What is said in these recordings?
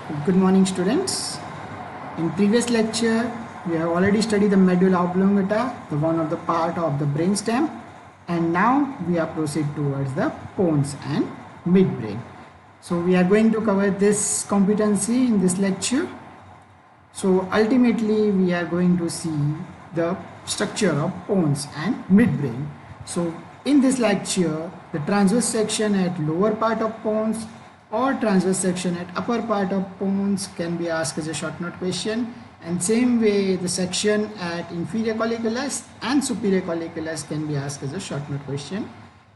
Good morning, students. In previous lecture, we have already studied the medulla oblongata, the one of the part of the brainstem, and now we are proceed towards the pons and midbrain. So we are going to cover this competency in this lecture. So ultimately, we are going to see the structure of pons and midbrain. So in this lecture, the transverse section at lower part of pons or transverse section at upper part of pons can be asked as a short note question, and same way the section at inferior colliculus and superior colliculus can be asked as a short note question.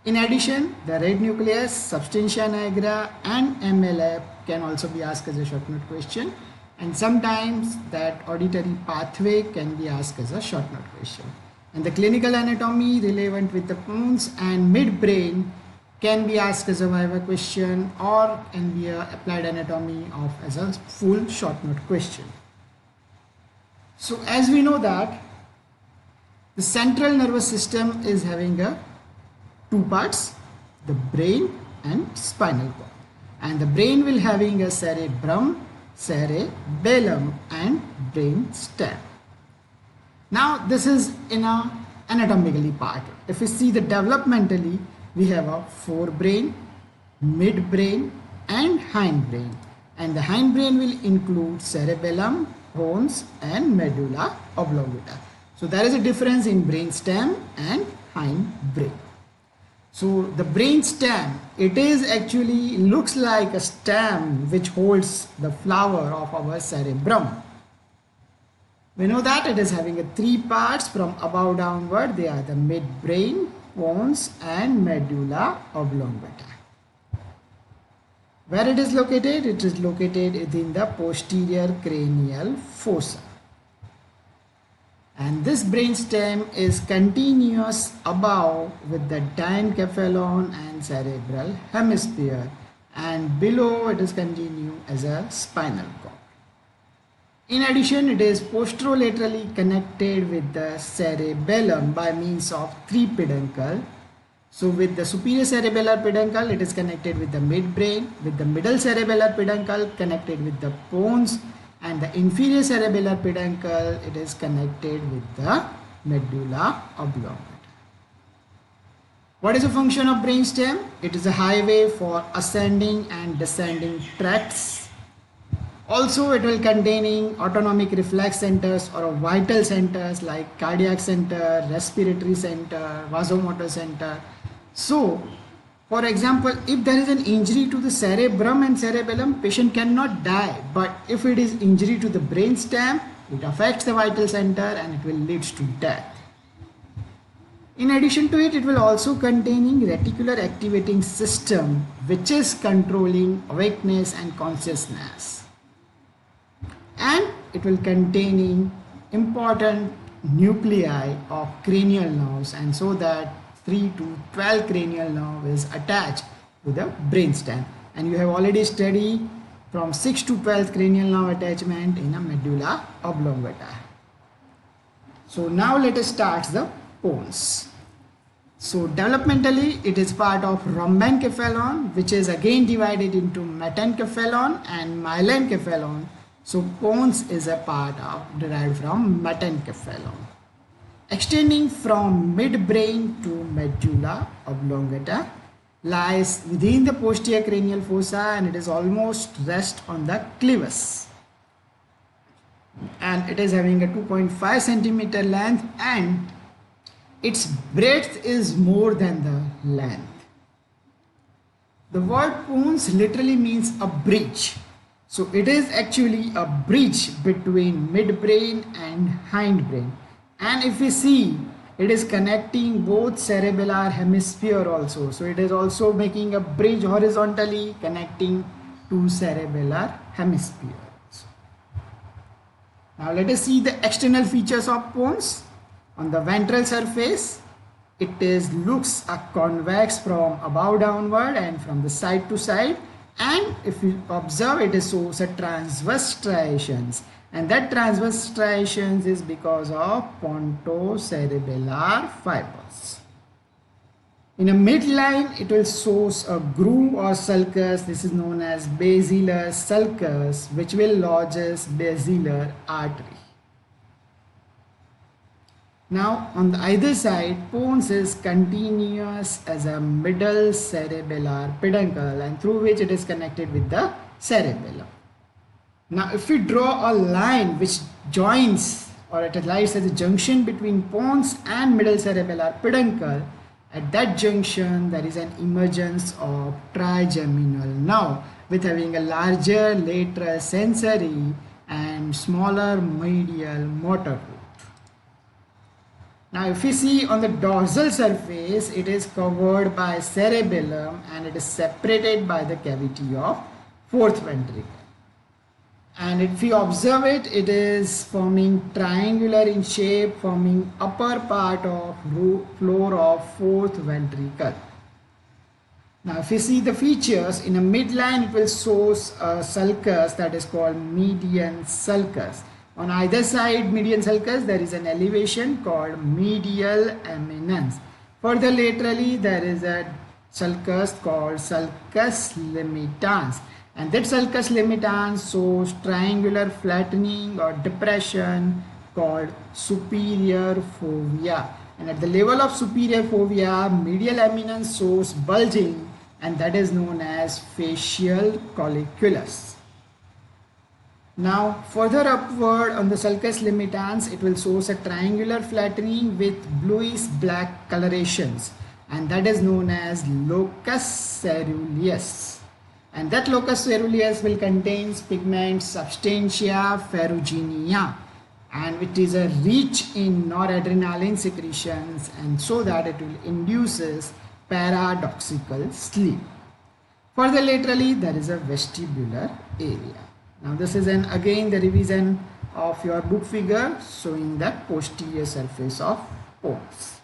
In addition, the red nucleus, substantia nigra and MLF can also be asked as a short note question, and sometimes that auditory pathway can be asked as a short note question. And the clinical anatomy relevant with the pons and midbrain can be asked as a viva question or can be a applied anatomy of as a full short note question. So as we know that the central nervous system is having two parts, the brain and spinal cord, and the brain will having a cerebrum, cerebellum and brain stem. Now this is in a anatomically part. If we see the developmentally, we have a forebrain, midbrain and hindbrain, and the hindbrain will include cerebellum, pons and medulla oblongata. So there is a difference in brain stem and hindbrain. So the brain stem, it is actually looks like a stem which holds the flower of our cerebrum. We know that it is having three parts from above downward. They are the midbrain, pons and medulla oblongata. Where it is located? It is located within the posterior cranial fossa. And this brainstem is continuous above with the diencephalon and cerebral hemisphere, and below it is continuous as a spinal cord. In addition, it is posterolaterally connected with the cerebellum by means of three peduncle. So with the superior cerebellar peduncle, it is connected with the midbrain, with the middle cerebellar peduncle connected with the pons, and the inferior cerebellar peduncle, it is connected with the medulla oblongata. What is the function of brainstem? It is a highway for ascending and descending tracts. Also, it will containing autonomic reflex centers or vital centers like cardiac center, respiratory center, vasomotor center. So, for example, if there is an injury to the cerebrum and cerebellum, patient cannot die. But if it is injury to the brainstem, it affects the vital center and it will lead to death. In addition to it, it will also containing reticular activating system, which is controlling awakeness and consciousness. And it will containing important nuclei of cranial nerves, and so that 3 to 12 cranial nerve is attached to the brainstem, and you have already studied from 6 to 12 cranial nerve attachment in a medulla oblongata. So now let us start the pons. So developmentally, it is part of rhombencephalon, which is again divided into metencephalon and myelencephalon. So pons is a part of derived from metencephalon. Extending from midbrain to medulla oblongata, lies within the posterior cranial fossa, and it is almost rest on the clivus. And it is having a 2.5 centimeter length, and its breadth is more than the length. The word pons literally means a bridge. So it is actually a bridge between midbrain and hindbrain. And if we see, it is connecting both cerebellar hemisphere also. So it is also making a bridge horizontally connecting to cerebellar hemisphere. Now let us see the external features of pons. On the ventral surface, it is looks convex from above downward and from the side to side. And if you observe, it is shows a transverse striations, and that transverse striations is because of pontocerebellar fibers. In a midline, it will source a groove or sulcus. This is known as basilar sulcus, which will lodges basilar artery. Now, on the either side, pons is continuous as a middle cerebellar peduncle, and through which it is connected with the cerebellum. Now, if we draw a line which joins, or it lies as a junction between pons and middle cerebellar peduncle, at that junction there is an emergence of trigeminal nerve with having a larger lateral sensory and smaller medial motor root. Now, if we see on the dorsal surface, it is covered by cerebellum and it is separated by the cavity of fourth ventricle. And if we observe it, it is forming triangular in shape, forming upper part of floor of fourth ventricle. Now, if we see the features, in a midline, it will source a sulcus that is called median sulcus. On either side median sulcus, there is an elevation called medial eminence. Further laterally, there is a sulcus called sulcus limitans. And that sulcus limitans shows triangular flattening or depression called superior fovea. And at the level of superior fovea, medial eminence shows bulging, and that is known as facial colliculus. Now, further upward on the sulcus limitans, it will shows a triangular flattening with bluish black colorations, and that is known as locus ceruleus. And that locus ceruleus will contain pigment substantia ferruginea, and it is a rich in noradrenaline secretions, and so that it will induces paradoxical sleep. Further laterally, there is a vestibular area. Now, this is again the revision of your book figure showing the posterior surface of pons.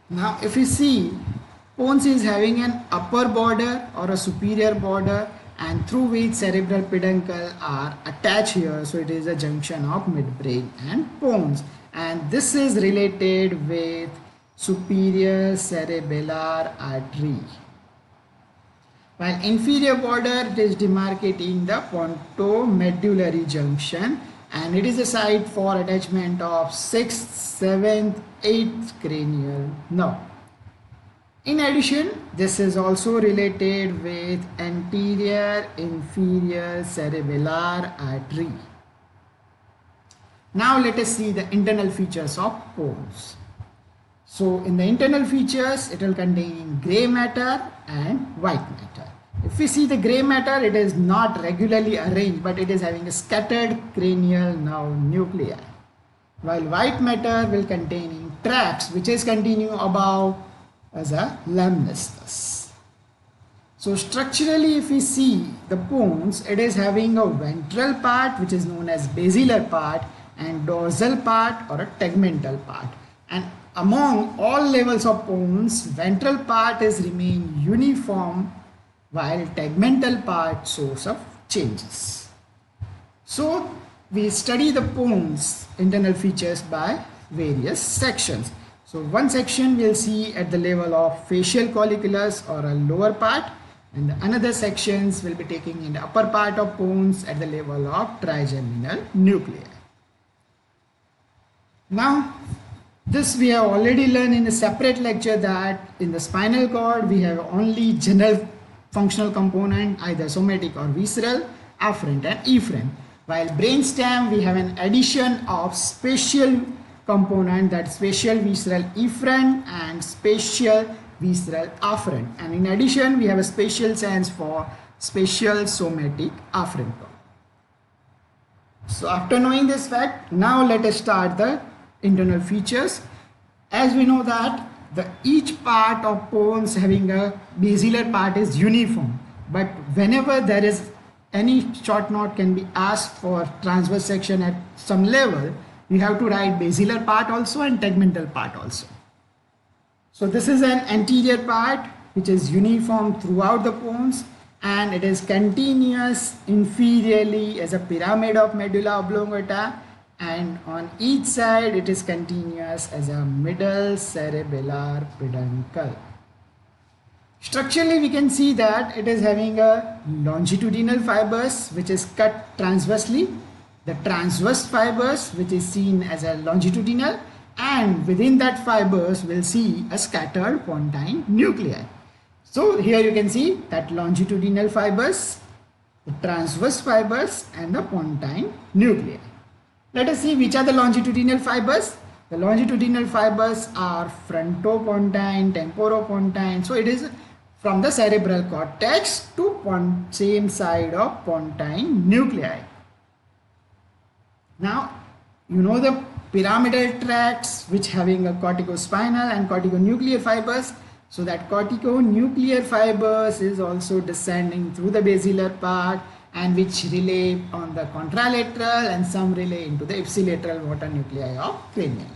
Now, if you see, pons is having an upper border or a superior border, and through which cerebral peduncle are attached here. So it is a junction of midbrain and pons, and this is related with superior cerebellar artery. While inferior border, it is demarcating the pontomedullary junction, and it is a site for attachment of 6th, 7th, 8th cranial nerve. In addition, this is also related with anterior inferior cerebellar artery. Now let us see the internal features of pons. So in the internal features, it will contain gray matter and white matter. If we see the gray matter, it is not regularly arranged, but it is having a scattered cranial nerve nuclei. While white matter will contain tracts which is continue above as a lemniscus. So structurally, if we see the pons, it is having a ventral part which is known as basilar part, and dorsal part or a tegmental part. And among all levels of pons, ventral part is remain uniform, while tegmental part shows of changes. So we study the pons internal features by various sections. So one section we'll see at the level of facial colliculus or a lower part, and another sections will be taking in the upper part of pons at the level of trigeminal nuclei. Now, this we have already learned in a separate lecture that in the spinal cord we have only general functional component, either somatic or visceral, afferent and efferent. While brainstem we have an addition of spatial component, that spatial visceral efferent and spatial visceral afferent, and in addition we have a spatial sense for spatial somatic afferent. So after knowing this fact, now let us start the internal features. As we know that each part of pons having a basilar part is uniform, but whenever there is any short note can be asked for transverse section at some level, we have to write basilar part also and tegmental part also. So this is an anterior part which is uniform throughout the pons, and it is continuous inferiorly as a pyramid of medulla oblongata, and on each side it is continuous as a middle cerebellar peduncle. Structurally, we can see that it is having a longitudinal fibers which is cut transversely, the transverse fibers which is seen as a longitudinal, and within that fibers we'll see a scattered pontine nuclei. So here you can see that longitudinal fibers, the transverse fibers and the pontine nuclei. Let us see which are the longitudinal fibers. The longitudinal fibers are frontopontine, temporopontine. So it is from the cerebral cortex to same side of pontine nuclei. Now you know the pyramidal tracts which having a corticospinal and corticonuclear fibers. So that corticonuclear fibers is also descending through the basilar part, and which relay on the contralateral and some relay into the ipsilateral motor nuclei of cranial.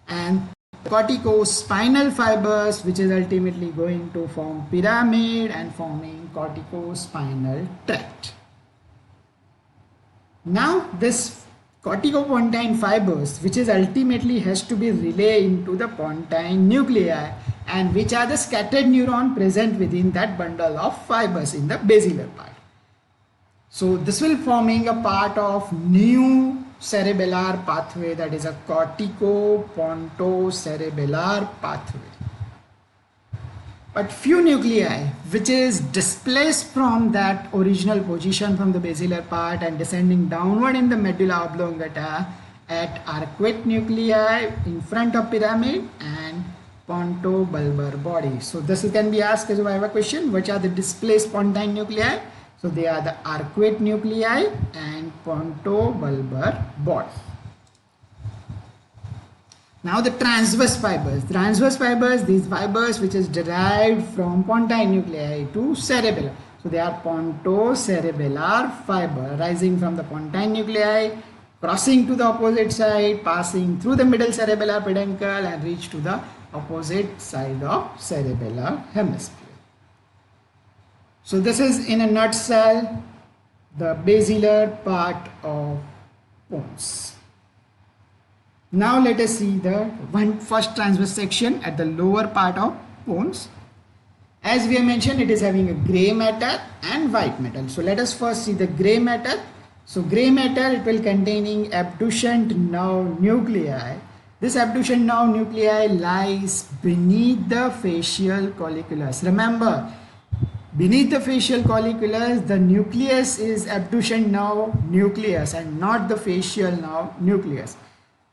And corticospinal fibers which is ultimately going to form pyramid and forming corticospinal tract. Now this corticopontine fibers which is ultimately has to be relayed into the pontine nuclei, and which are the scattered neuron present within that bundle of fibers in the basilar part. So this will forming a part of new cerebellar pathway, that is a cortico-pontocerebellar pathway. But few nuclei which is displaced from that original position from the basilar part and descending downward in the medulla oblongata at arcuate nuclei in front of pyramid and pontobulbar body. So this can be asked as a question, which are the displaced pontine nuclei? So they are the arcuate nuclei and pontobulbar body. Now the transverse fibers. Transverse fibers, these fibers which is derived from pontine nuclei to cerebellum. So they are pontocerebellar fiber rising from the pontine nuclei, crossing to the opposite side, passing through the middle cerebellar peduncle and reach to the opposite side of cerebellar hemisphere. So this is in a nutshell the basilar part of Pons. Now let us see the first transverse section at the lower part of Pons. As we have mentioned, it is having a gray matter and white matter. So let us first see the gray matter. So gray matter, it will containing abducent nerve nuclei. This abducent nerve nuclei lies beneath the facial colliculus. Remember, beneath the facial colliculus, the nucleus is abducent nerve nucleus and not the facial nerve nucleus.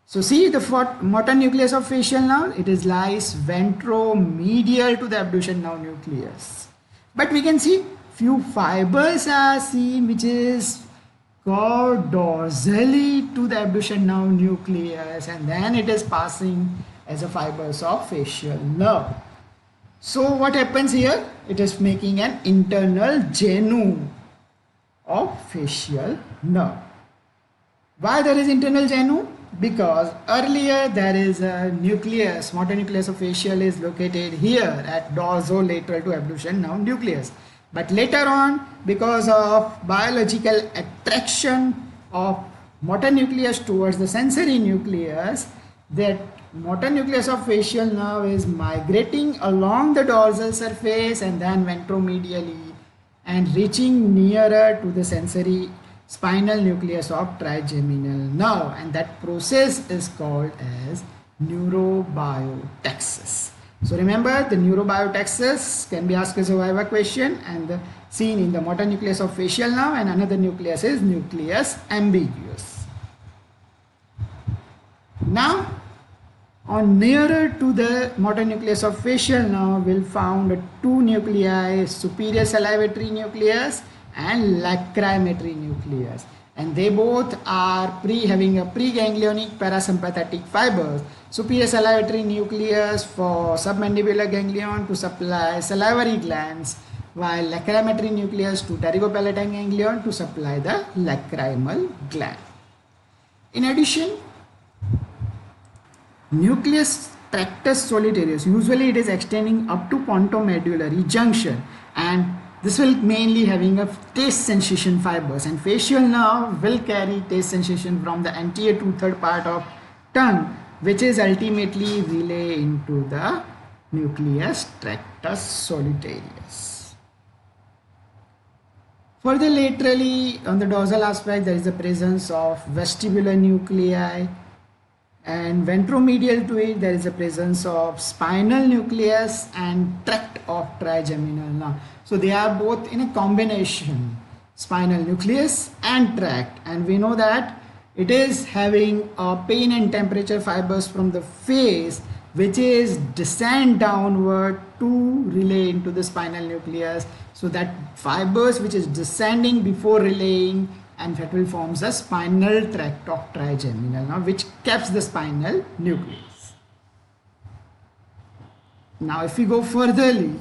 So see the motor nucleus of facial nerve, it is lies ventromedial to the abducent nerve nucleus. But we can see few fibers are seen which is curved dorsally to the abducent nerve nucleus, and then it is passing as a fibers of facial nerve. So what happens here? It is making an internal genu of facial nerve. Why there is internal genu? Because earlier there is a nucleus, motor nucleus of facial is located here at dorsolateral to abducent nerve nucleus. But later on, because of biological attraction of motor nucleus towards the sensory nucleus, that motor nucleus of facial nerve is migrating along the dorsal surface and then ventromedially and reaching nearer to the sensory spinal nucleus of trigeminal nerve, and that process is called as neurobiotaxis. So remember, the neurobiotaxis can be asked as a viva question, and seen in the motor nucleus of facial nerve, and another nucleus is nucleus ambiguous. Now on nearer to the motor nucleus of facial nerve, we'll found two nuclei, superior salivatory nucleus and lacrimatory nucleus, and they both are having a preganglionic parasympathetic fibers. Superior salivatory nucleus for submandibular ganglion to supply salivary glands, while lacrimatory nucleus to pterygopalatine ganglion to supply the lacrimal gland. In addition, nucleus tractus solitarius, usually it is extending up to pontomedullary junction, and This will mainly having a taste sensation fibers, and facial nerve will carry taste sensation from the anterior to third part of tongue, which is ultimately relay into the nucleus tractus solitarius. Further laterally on the dorsal aspect, there is the presence of vestibular nuclei, and ventromedial to it there is a presence of spinal nucleus and tract of trigeminal nerve. So they are both in a combination, spinal nucleus and tract, and we know that it is having a pain and temperature fibers from the face which is descend downward to relay into the spinal nucleus. So that fibers which is descending before relaying, and that will forms a spinal tract of trigeminal nerve which caps the spinal nucleus. Now if we go furtherly,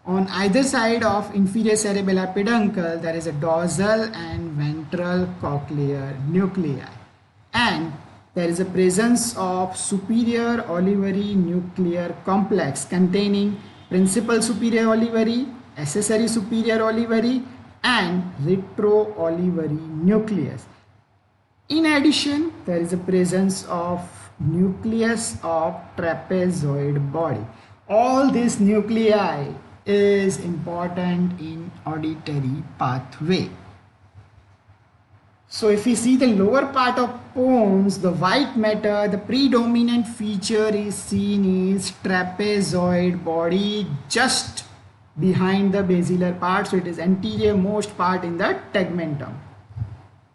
on either side of inferior cerebellar peduncle there is a dorsal and ventral cochlear nuclei, and there is a presence of superior olivary nuclear complex containing principal superior olivary, accessory superior olivary and retro-olivary nucleus. In addition, there is a presence of nucleus of trapezoid body. All these nuclei is important in auditory pathway. So if we see the lower part of Pons, the white matter, the predominant feature is seen is trapezoid body just behind the basilar part. So it is anterior most part in the tegmentum,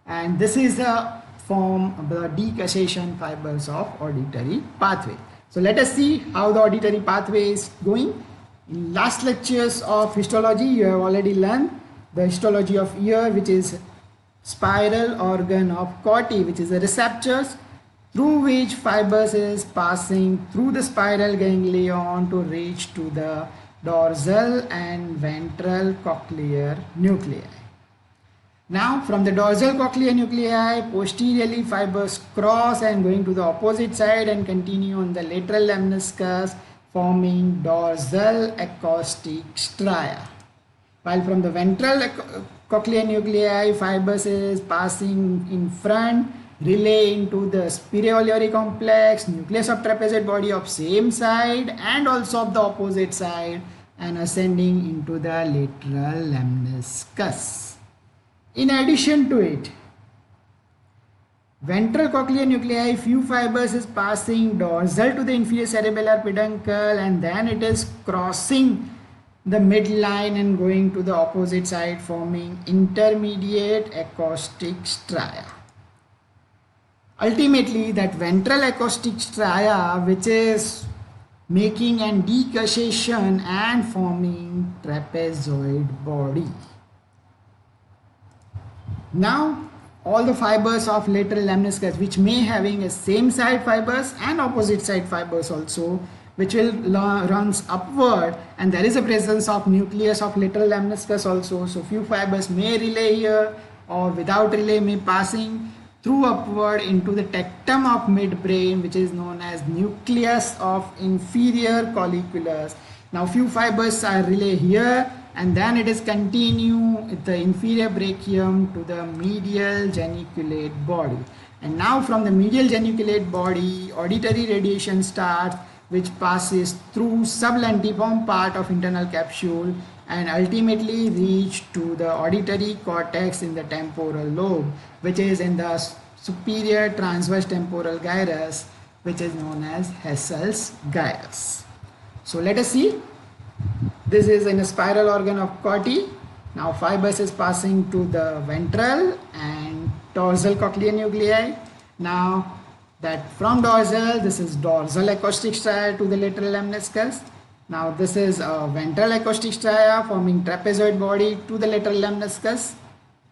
and this is the form of the decussation fibers of auditory pathway. So let us see how the auditory pathway is going. In last lectures of histology you have already learned the histology of ear, which is spiral organ of Corti, which is the receptors through which fibers is passing through the spiral ganglion to reach to the dorsal and ventral cochlear nuclei. Now from the dorsal cochlear nuclei, posteriorly fibers cross and going to the opposite side and continue on the lateral lemniscus, forming dorsal acoustic stria. While from the ventral cochlear nuclei, fibers is passing in front, relay into the superior complex, nucleus of trapezoid body of same side and also of the opposite side, and ascending into the lateral lemniscus. In addition to it, ventral cochlear nuclei, few fibers is passing dorsal to the inferior cerebellar peduncle, and then it is crossing the midline and going to the opposite side, forming intermediate acoustic stria. Ultimately, that ventral acoustic stria, which is making and decussation and forming trapezoid body. Now all the fibers of lateral lemniscus, which may having a same side fibers and opposite side fibers also, which will runs upward, and there is a presence of nucleus of lateral lemniscus also. So few fibers may relay here or without relay may passing through upward into the tectum of midbrain, which is known as nucleus of inferior colliculus. Now few fibers are relay here, and then it is continue with the inferior brachium to the medial geniculate body. And now from the medial geniculate body, auditory radiation starts, which passes through sublentiform part of internal capsule and ultimately reach to the auditory cortex in the temporal lobe, which is in the superior transverse temporal gyrus, which is known as Hessel's gyrus. So let us see. This is in a spiral organ of Corti. Now fibers is passing to the ventral and dorsal cochlear nuclei. Now that from dorsal, this is dorsal acoustic stria to the lateral lemniscus. Now this is a ventral acoustic stria forming trapezoid body to the lateral lemniscus,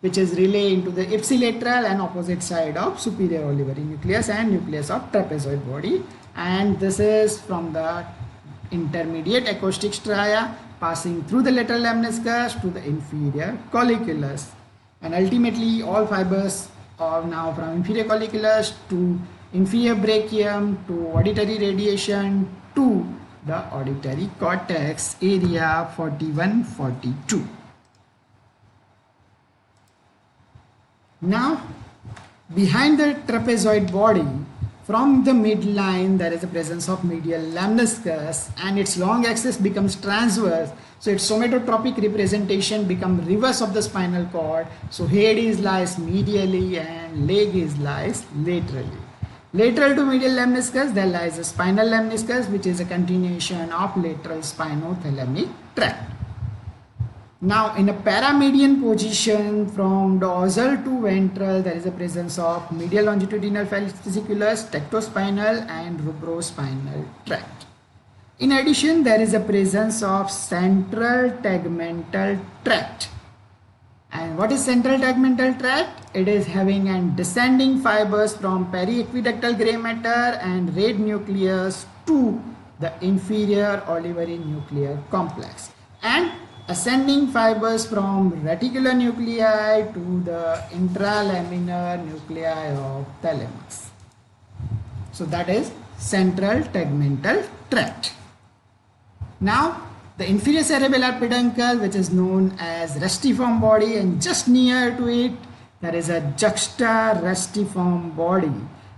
which is relay into the ipsilateral and opposite side of superior olivary nucleus and nucleus of trapezoid body. And this is from the intermediate acoustic stria passing through the lateral lemniscus to the inferior colliculus. And ultimately all fibers are now from inferior colliculus to inferior brachium to auditory radiation to the auditory cortex area 41-42. Now, behind the trapezoid body, from the midline, there is the presence of medial lemniscus, and its long axis becomes transverse. So its somatotropic representation becomes reverse of the spinal cord. So head is lies medially and leg is lies laterally. Lateral to medial lemniscus, there lies a spinal lemniscus, which is a continuation of lateral spinothalamic tract. Now, in a paramedian position from dorsal to ventral, there is a presence of medial longitudinal fasciculus, tectospinal and rubrospinal tract. In addition, there is a presence of central tegmental tract. And what is central tegmental tract? It is having an descending fibers from periaqueductal gray matter and red nucleus to the inferior olivary nuclear complex, and ascending fibers from reticular nuclei to the intralaminar nuclei of thalamus. So that is central tegmental tract. Now, the inferior cerebellar peduncle, which is known as restiform body, and just near to it there is a juxta-restiform body.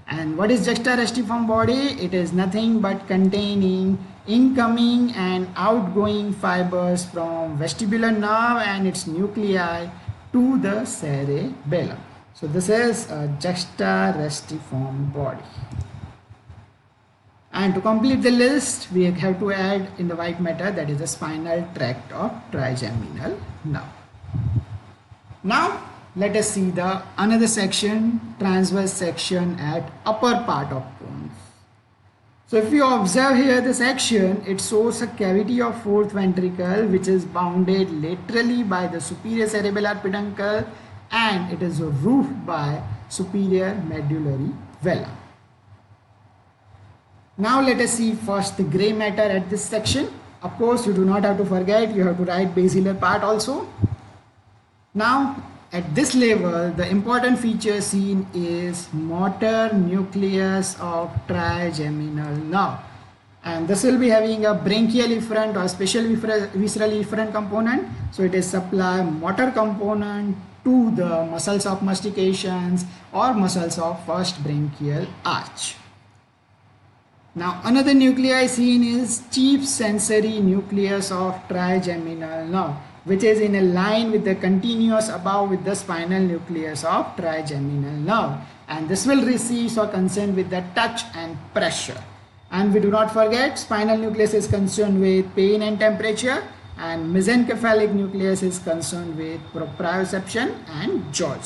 And what is juxta-restiform body? It is nothing but containing incoming and outgoing fibers from vestibular nerve and its nuclei to the cerebellum. So this is a juxta-restiform body. And to complete the list, we have to add in the white matter, that is the spinal tract of trigeminal nerve. Now let us see the another section, transverse section at upper part of Pons. So if you observe here the section, it shows a cavity of fourth ventricle which is bounded laterally by the superior cerebellar peduncle, and it is roofed by superior medullary vela. Now let us see first the gray matter at this section. Of course, you do not have to forget, you have to write basilar part also. Now at this level, the important feature seen is motor nucleus of trigeminal nerve, and this will be having a branchial efferent or special visceral efferent component. So it is supply motor component to the muscles of mastications or muscles of first branchial arch. Now another nuclei seen is chief sensory nucleus of trigeminal nerve, which is in a line with the continuous above with the spinal nucleus of trigeminal nerve, and this will receive or concerned with the touch and pressure. And we do not forget, spinal nucleus is concerned with pain and temperature, and mesencephalic nucleus is concerned with proprioception and jaw.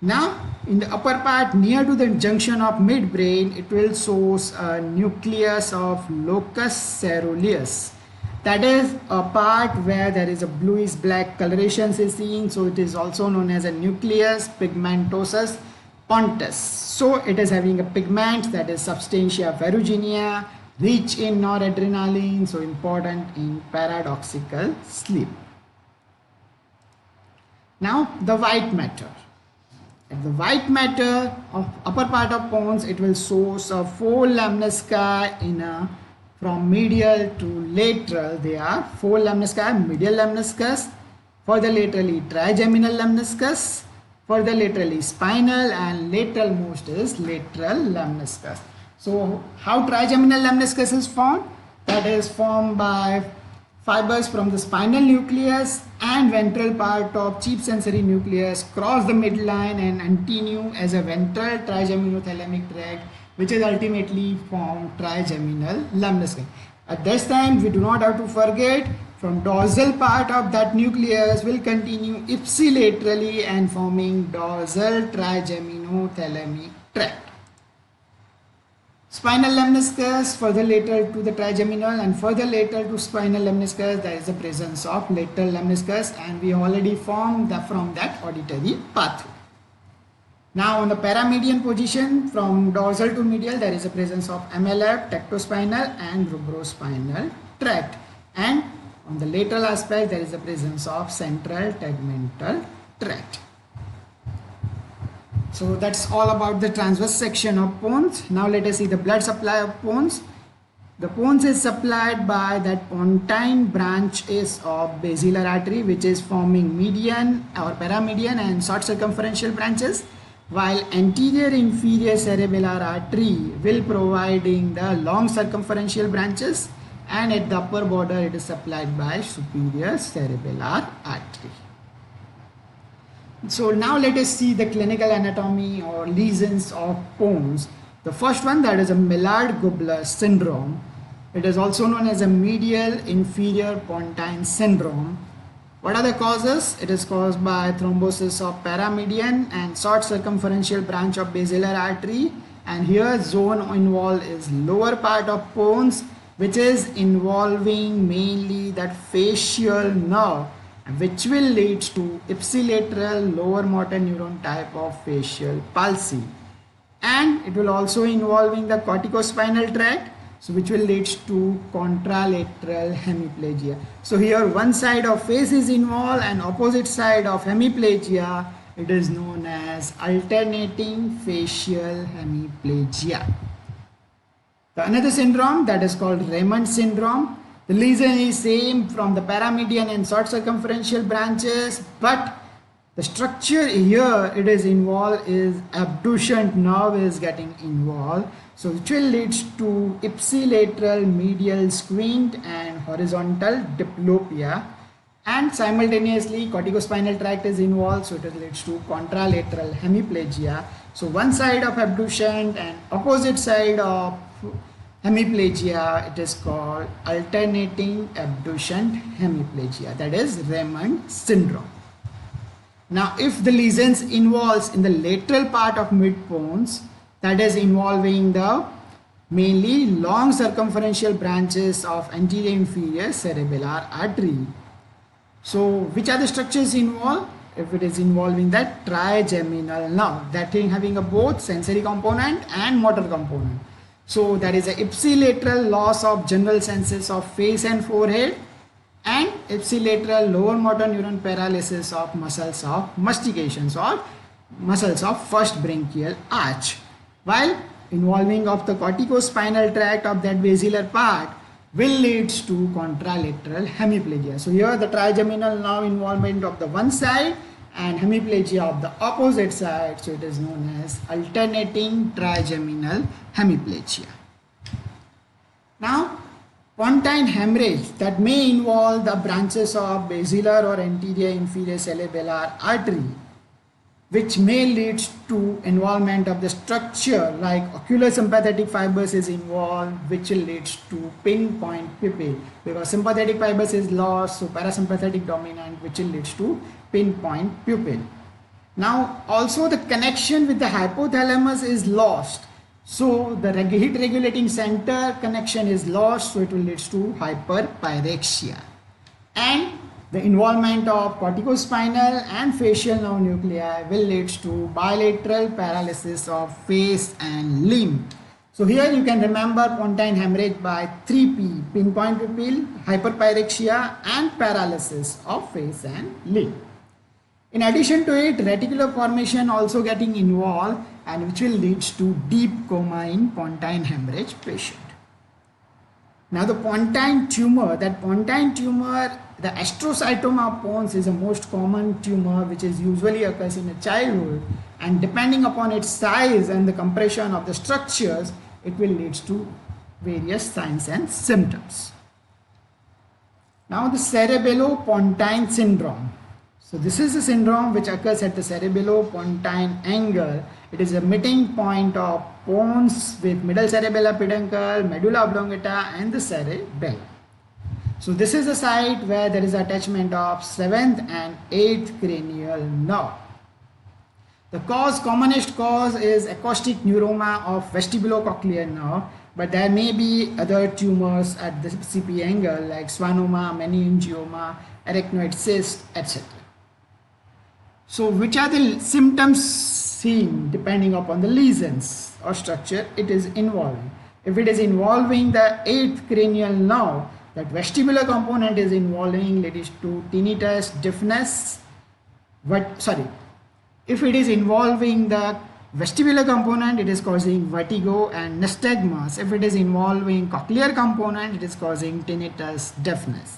Now in the upper part near to the junction of midbrain, it will show a nucleus of locus ceruleus. That is a part where there is a bluish black coloration is seen, so it is also known as a nucleus pigmentosus pontus. So it is having a pigment, that is substantia ferruginea, rich in noradrenaline, so important in paradoxical sleep. Now the white matter. At the white matter of upper part of Pons, it will show a four lemnisci in a from medial to lateral. There are four lemnisci: medial lemniscus, further laterally trigeminal lemniscus, further laterally spinal, and lateral most is lateral lemniscus. So how trigeminal lemniscus is formed? That is formed by fibers from the spinal nucleus and ventral part of chief sensory nucleus cross the midline and continue as a ventral trigeminothalamic tract, which is ultimately formed trigeminal lemniscus. At this time, we do not have to forget, from dorsal part of that nucleus will continue ipsilaterally and forming dorsal trigeminothalamic tract. Spinal lemniscus further lateral to the trigeminal, and further lateral to spinal lemniscus there is the presence of lateral lemniscus, and we already formed from that auditory pathway. Now on the paramedian position from dorsal to medial, there is a presence of MLF, tectospinal and rubrospinal tract, and on the lateral aspect there is the presence of central tegmental tract. So that's all about the transverse section of Pons. Now let us see the blood supply of Pons. The pons is supplied by that pontine branches of basilar artery, which is forming median or paramedian and short circumferential branches, while anterior inferior cerebellar artery will providing the long circumferential branches, and at the upper border it is supplied by superior cerebellar artery. So now let us see the clinical anatomy or lesions of pons. The first one, that is a Millard-Gubler syndrome. It is also known as a medial inferior pontine syndrome. What are the causes? It is caused by thrombosis of paramedian and short circumferential branch of basilar artery, and here zone involved is lower part of pons, which is involving mainly that facial nerve, which will lead to ipsilateral lower motor neuron type of facial palsy, and it will also involving the corticospinal tract, so which will lead to contralateral hemiplegia. So here one side of face is involved and opposite side of hemiplegia, it is known as alternating facial hemiplegia. The another syndrome, that is called Raymond syndrome. The lesion is same from the paramedian and short circumferential branches, but the structure here it is involved is abducent nerve is getting involved, so which will lead to ipsilateral medial squint and horizontal diplopia, and simultaneously corticospinal tract is involved, so it leads to contralateral hemiplegia. So one side of abducent and opposite side of hemiplegia, it is called alternating abducent hemiplegia, that is Raymond syndrome. Now if the lesions involves in the lateral part of mid-pons, that is involving the mainly long circumferential branches of anterior inferior cerebellar artery. So which are the structures involved? If it is involving that trigeminal nerve, that thing having a both sensory component and motor component. So there is a ipsilateral loss of general senses of face and forehead, and ipsilateral lower motor neuron paralysis of muscles of mastications or muscles of first branchial arch, while involving of the corticospinal tract of that basilar part will lead to contralateral hemiplegia. So here the trigeminal nerve involvement of the one side and hemiplegia of the opposite side, so it is known as alternating trigeminal hemiplegia. Now pontine hemorrhage that may involve the branches of basilar or anterior inferior cerebellar artery, which may lead to involvement of the structure like ocular sympathetic fibers is involved, which will lead to pinpoint pupil, because sympathetic fibers is lost, so parasympathetic dominant, which will lead to pinpoint pupil. Now also the connection with the hypothalamus is lost, so the heat regulating center connection is lost, so it will lead to hyperpyrexia, and the involvement of corticospinal and facial nerve nuclei will lead to bilateral paralysis of face and limb. So here you can remember pontine hemorrhage by 3P: pinpoint pupil, hyperpyrexia, and paralysis of face and limb. In addition to it, reticular formation also getting involved, and which will lead to deep coma in pontine hemorrhage patient. Now the pontine tumor, the astrocytoma of Pons is the most common tumor which is usually occurs in a childhood, and depending upon its size and the compression of the structures, it will lead to various signs and symptoms. Now the cerebellopontine syndrome. So this is a syndrome which occurs at the cerebellopontine angle. It is a meeting point of Pons with middle cerebellar peduncle, medulla oblongata, and the cerebellum. So this is a site where there is attachment of 7th and 8th cranial nerve. The commonest cause is acoustic neuroma of vestibulocochlear nerve, but there may be other tumors at the CP angle like schwannoma, meningioma, arachnoid cyst, etc. So which are the symptoms seen depending upon the lesions or structure it is involving? If it is involving the 8th cranial nerve, that vestibular component is involving leads to tinnitus, deafness. If it is involving the Vestibular component, it is causing vertigo and nystagmus. If it is involving cochlear component, it is causing tinnitus, deafness.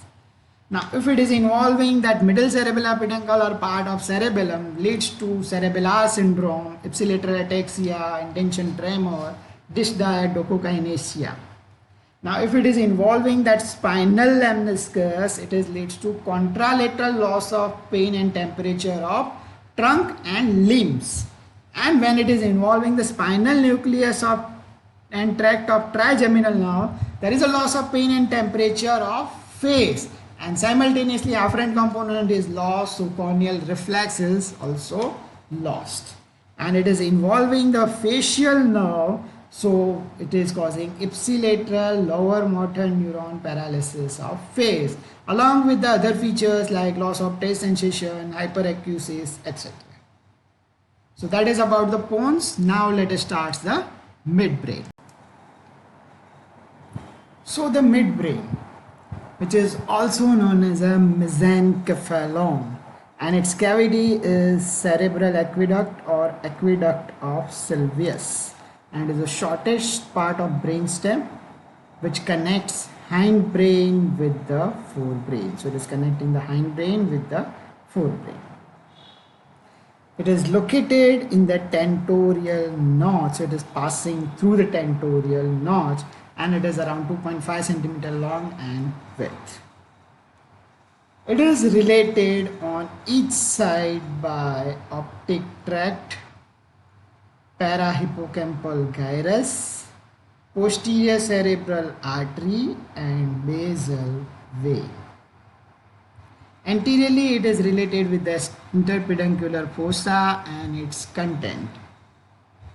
Now, if it is involving that middle cerebellar peduncle or part of cerebellum, leads to cerebellar syndrome, ipsilateral ataxia, intention tremor, dysdiadochokinesia. Now, if it is involving that spinal lemniscus, it is leads to contralateral loss of pain and temperature of trunk and limbs. And when it is involving the spinal nucleus of and tract of trigeminal nerve, there is a loss of pain and temperature of face, and simultaneously afferent component is lost, so corneal reflex is also lost. And it is involving the facial nerve, so it is causing ipsilateral lower motor neuron paralysis of face, along with the other features like loss of taste sensation, hyperacusis, etc. So that is about the pons. Now let us start the midbrain. So the midbrain, which is also known as a mesencephalon, and its cavity is cerebral aqueduct or aqueduct of Sylvius, and is the shortest part of brainstem which connects hindbrain with the forebrain. So it is connecting the hindbrain with the forebrain. It is located in the tentorial notch. So it is passing through the tentorial notch, and it is around 2.5 centimeter long and width. It is related on each side by optic tract, parahippocampal gyrus, posterior cerebral artery, and basal vein. Anteriorly, it is related with the interpeduncular fossa and its content,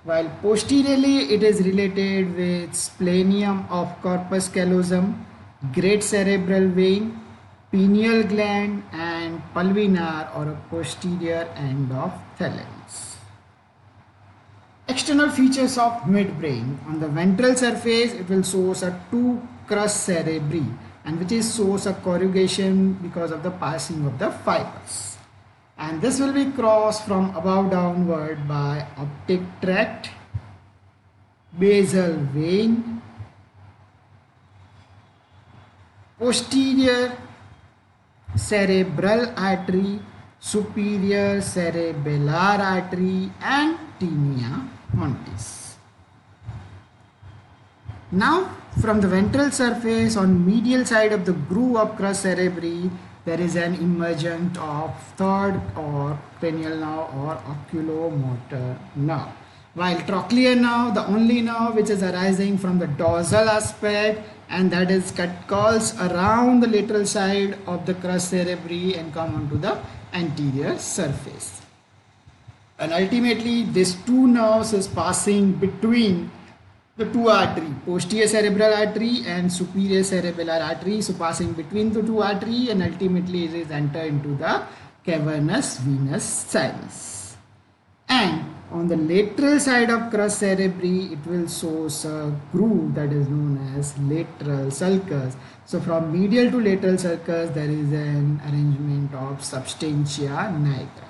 while posteriorly it is related with splenium of corpus callosum, great cerebral vein, pineal gland, and pulvinar or a posterior end of thalamus. External features of midbrain. On the ventral surface, it will show a two crus cerebri, and which is shows a corrugation because of the passing of the fibers. And this will be crossed from above downward by optic tract, basal vein, posterior cerebral artery, superior cerebellar artery, and tinea montis. Now, from the ventral surface on medial side of the groove of crus cerebri, there is an emergent of third or cranial nerve or oculomotor nerve. While trochlear nerve, the only nerve which is arising from the dorsal aspect, and that is calls around the lateral side of the crus cerebri and come onto the anterior surface. And ultimately, these two nerves is passing between the two artery, posterior cerebral artery and superior cerebellar artery, so passing between the two artery, and ultimately it is enter into the cavernous venous sinus. And on the lateral side of crus cerebri, it will show a groove that is known as lateral sulcus. So from medial to lateral sulcus, there is an arrangement of substantia nigra.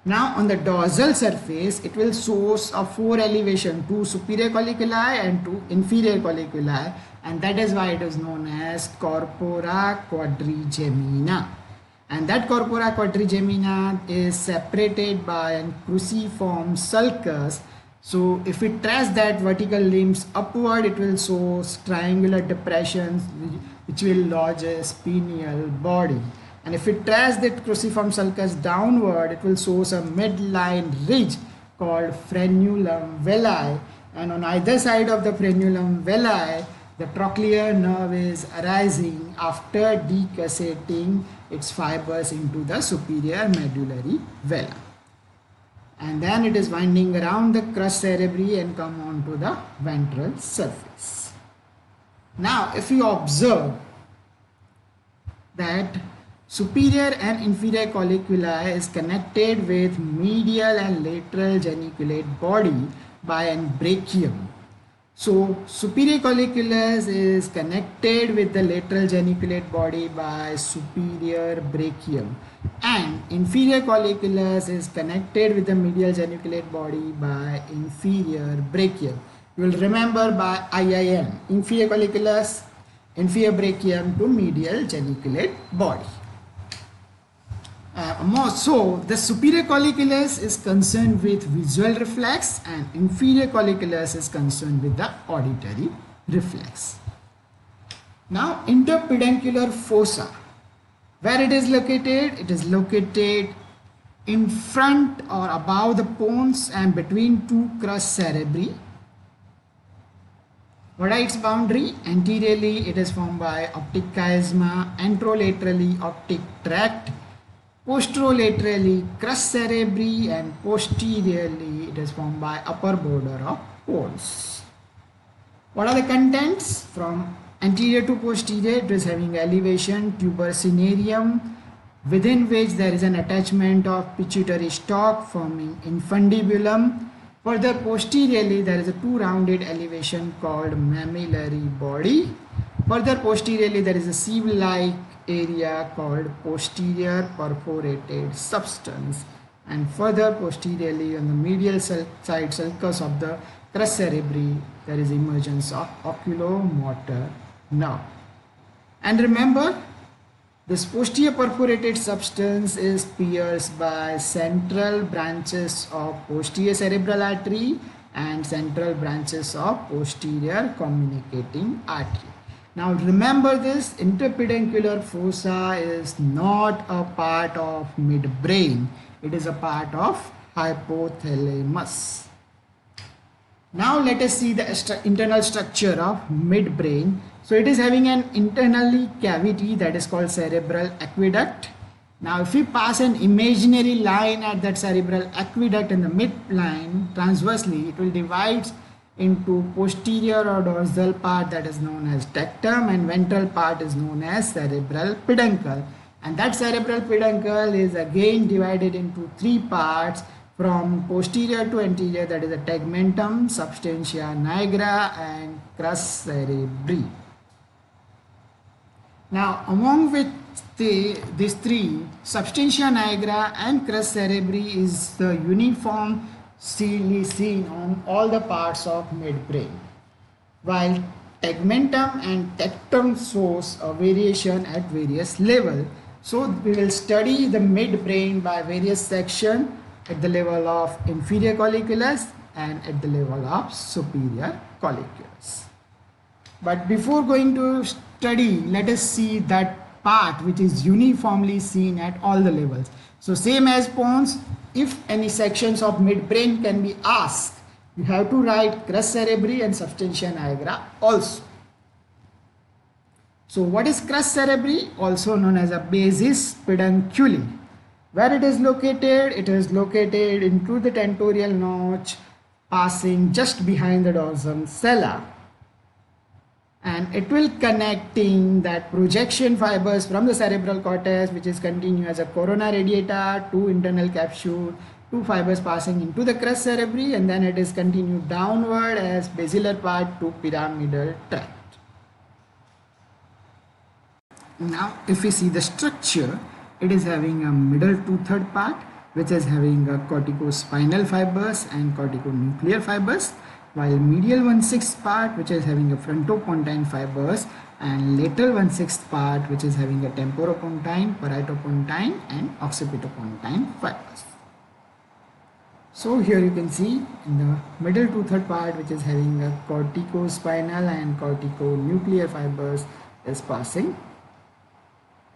Now on the dorsal surface, it will show a four elevation, two superior colliculi and two inferior colliculi, and that is why it is known as corpora quadrigemina. And that corpora quadrigemina is separated by a cruciform sulcus. So if it traces that vertical limbs upward, it will show triangular depressions which will lodge a pineal body. And if it traces that cruciform sulcus downward, it will show a midline ridge called frenulum vellae, and on either side of the frenulum vellae, the trochlear nerve is arising after decussating its fibers into the superior medullary vela. And then it is winding around the crus cerebri and come onto the ventral surface. Now, if you observe that superior and inferior colliculi is connected with medial and lateral geniculate body by an brachium. So superior colliculus is connected with the lateral geniculate body by superior brachium, and inferior colliculus is connected with the medial geniculate body by inferior brachium. You will remember by IIM, inferior colliculus, inferior brachium to medial geniculate body. So the superior colliculus is concerned with visual reflex and inferior colliculus is concerned with the auditory reflex. Now interpeduncular fossa, where it is located? It is located in front or above the pons and between two crus cerebri. What are its boundary? Anteriorly it is formed by optic chiasma, anterolaterally optic tract, posterolaterally crus cerebri, and posteriorly it is formed by upper border of pons. What are the contents? From anterior to posterior it is having elevation tuber cinereum, within which there is an attachment of pituitary stalk forming infundibulum. Further posteriorly there is a two rounded elevation called mammillary body. Further posteriorly there is a sieve-like area called posterior perforated substance, and further posteriorly on the medial side sulcus of the crus cerebri there is emergence of oculomotor nerve. And remember, this posterior perforated substance is pierced by central branches of posterior cerebral artery and central branches of posterior communicating artery. Now remember this, interpeduncular fossa is not a part of midbrain. It is a part of hypothalamus. Now let us see the internal structure of midbrain. So it is having an internally cavity that is called cerebral aqueduct. Now if we pass an imaginary line at that cerebral aqueduct in the midline transversely, it will divide into posterior or dorsal part that is known as tectum, and ventral part is known as cerebral peduncle, and that cerebral peduncle is again divided into three parts from posterior to anterior, that is the tegmentum, substantia nigra, and crus cerebri. Now among with these three, substantia nigra and crus cerebri is the uniform seen on all the parts of midbrain, while tegmentum and tectum shows a variation at various levels. So we will study the midbrain by various sections at the level of inferior colliculus and at the level of superior colliculus. But before going to study, let us see that part which is uniformly seen at all the levels. So same as Pons, if any sections of midbrain can be asked, you have to write crus cerebri and substantia nigra also. So what is crus cerebri? Also known as a basis pedunculi. Where it is located? It is located into the tentorial notch, passing just behind the dorsum sella, and it will connecting that projection fibers from the cerebral cortex, which is continued as a corona radiata to internal capsule, two fibers passing into the crus cerebri, and then it is continued downward as basilar part to pyramidal tract. Now if we see the structure, it is having a middle two-third part which is having a corticospinal fibers and corticonuclear fibers, while medial 1/6 part which is having a frontopontine fibers and lateral 1/6 part which is having a temporopontine, paritopontine, and occipitopontine fibers. So here you can see in the middle two-third part which is having a corticospinal and corticonuclear fibers is passing,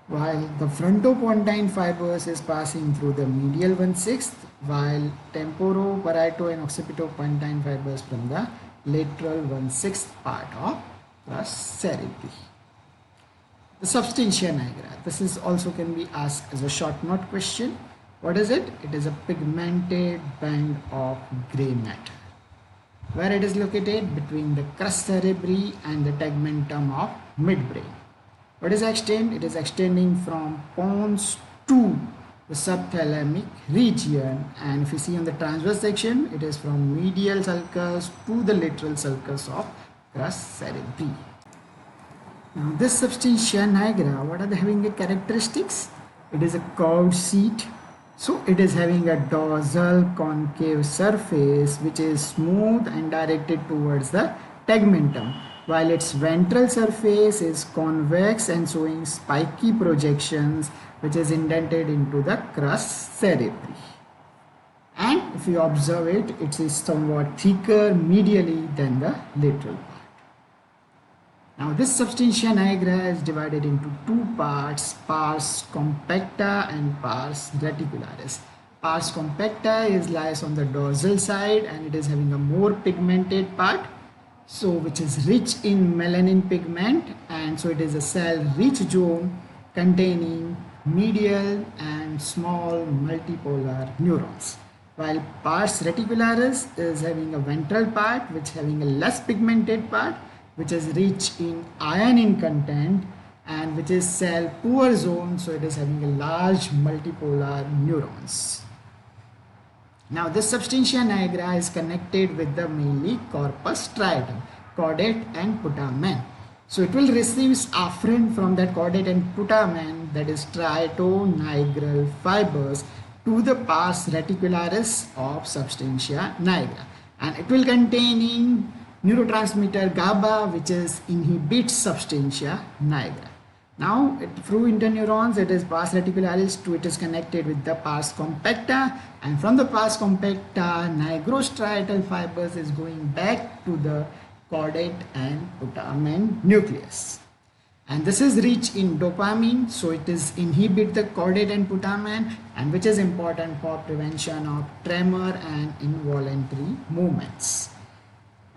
while the frontopontine fibers is passing through the medial 1/6, while temporo, parieto, and occipitopontine fibers from the lateral 1/6 part of the cerebri. The substantia nigra, this is also can be asked as a short note question. What is it? It is a pigmented band of gray matter. Where it is located? Between the crus cerebri and the tegmentum of midbrain. What is extend? It is extending from pons to the subthalamic region, and if you see on the transverse section, it is from medial sulcus to the lateral sulcus of crus cerebri. Now this substantia nigra, what are they having the characteristics? It is a curved sheet, so it is having a dorsal concave surface which is smooth and directed towards the tegmentum, while its ventral surface is convex and showing spiky projections which is indented into the crus cerebri. And if you observe it, it is somewhat thicker medially than the lateral part. Now this substantia nigra is divided into two parts, pars compacta and pars reticularis. Pars compacta lies on the dorsal side and it is having a more pigmented part, so which is rich in melanin pigment, and so it is a cell rich zone containing medial and small multipolar neurons, while pars reticularis is having a ventral part which is having a less pigmented part which is rich in iron in content and which is cell poor zone, so it is having a large multipolar neurons. Now this substantia nigra is connected with the mainly corpus striatum, caudate and putamen. So it will receive afferent from that caudate and putamen, that is striatonigral fibers, to the pars reticularis of substantia nigra, and it will containing neurotransmitter GABA which is inhibits substantia nigra. Now through interneurons it is pars reticularis to it is connected with the pars compacta, and from the pars compacta nigrostriatal fibers is going back to the caudate and putamen nucleus. And this is rich in dopamine, so it is inhibit the caudate and putamen, and which is important for prevention of tremor and involuntary movements.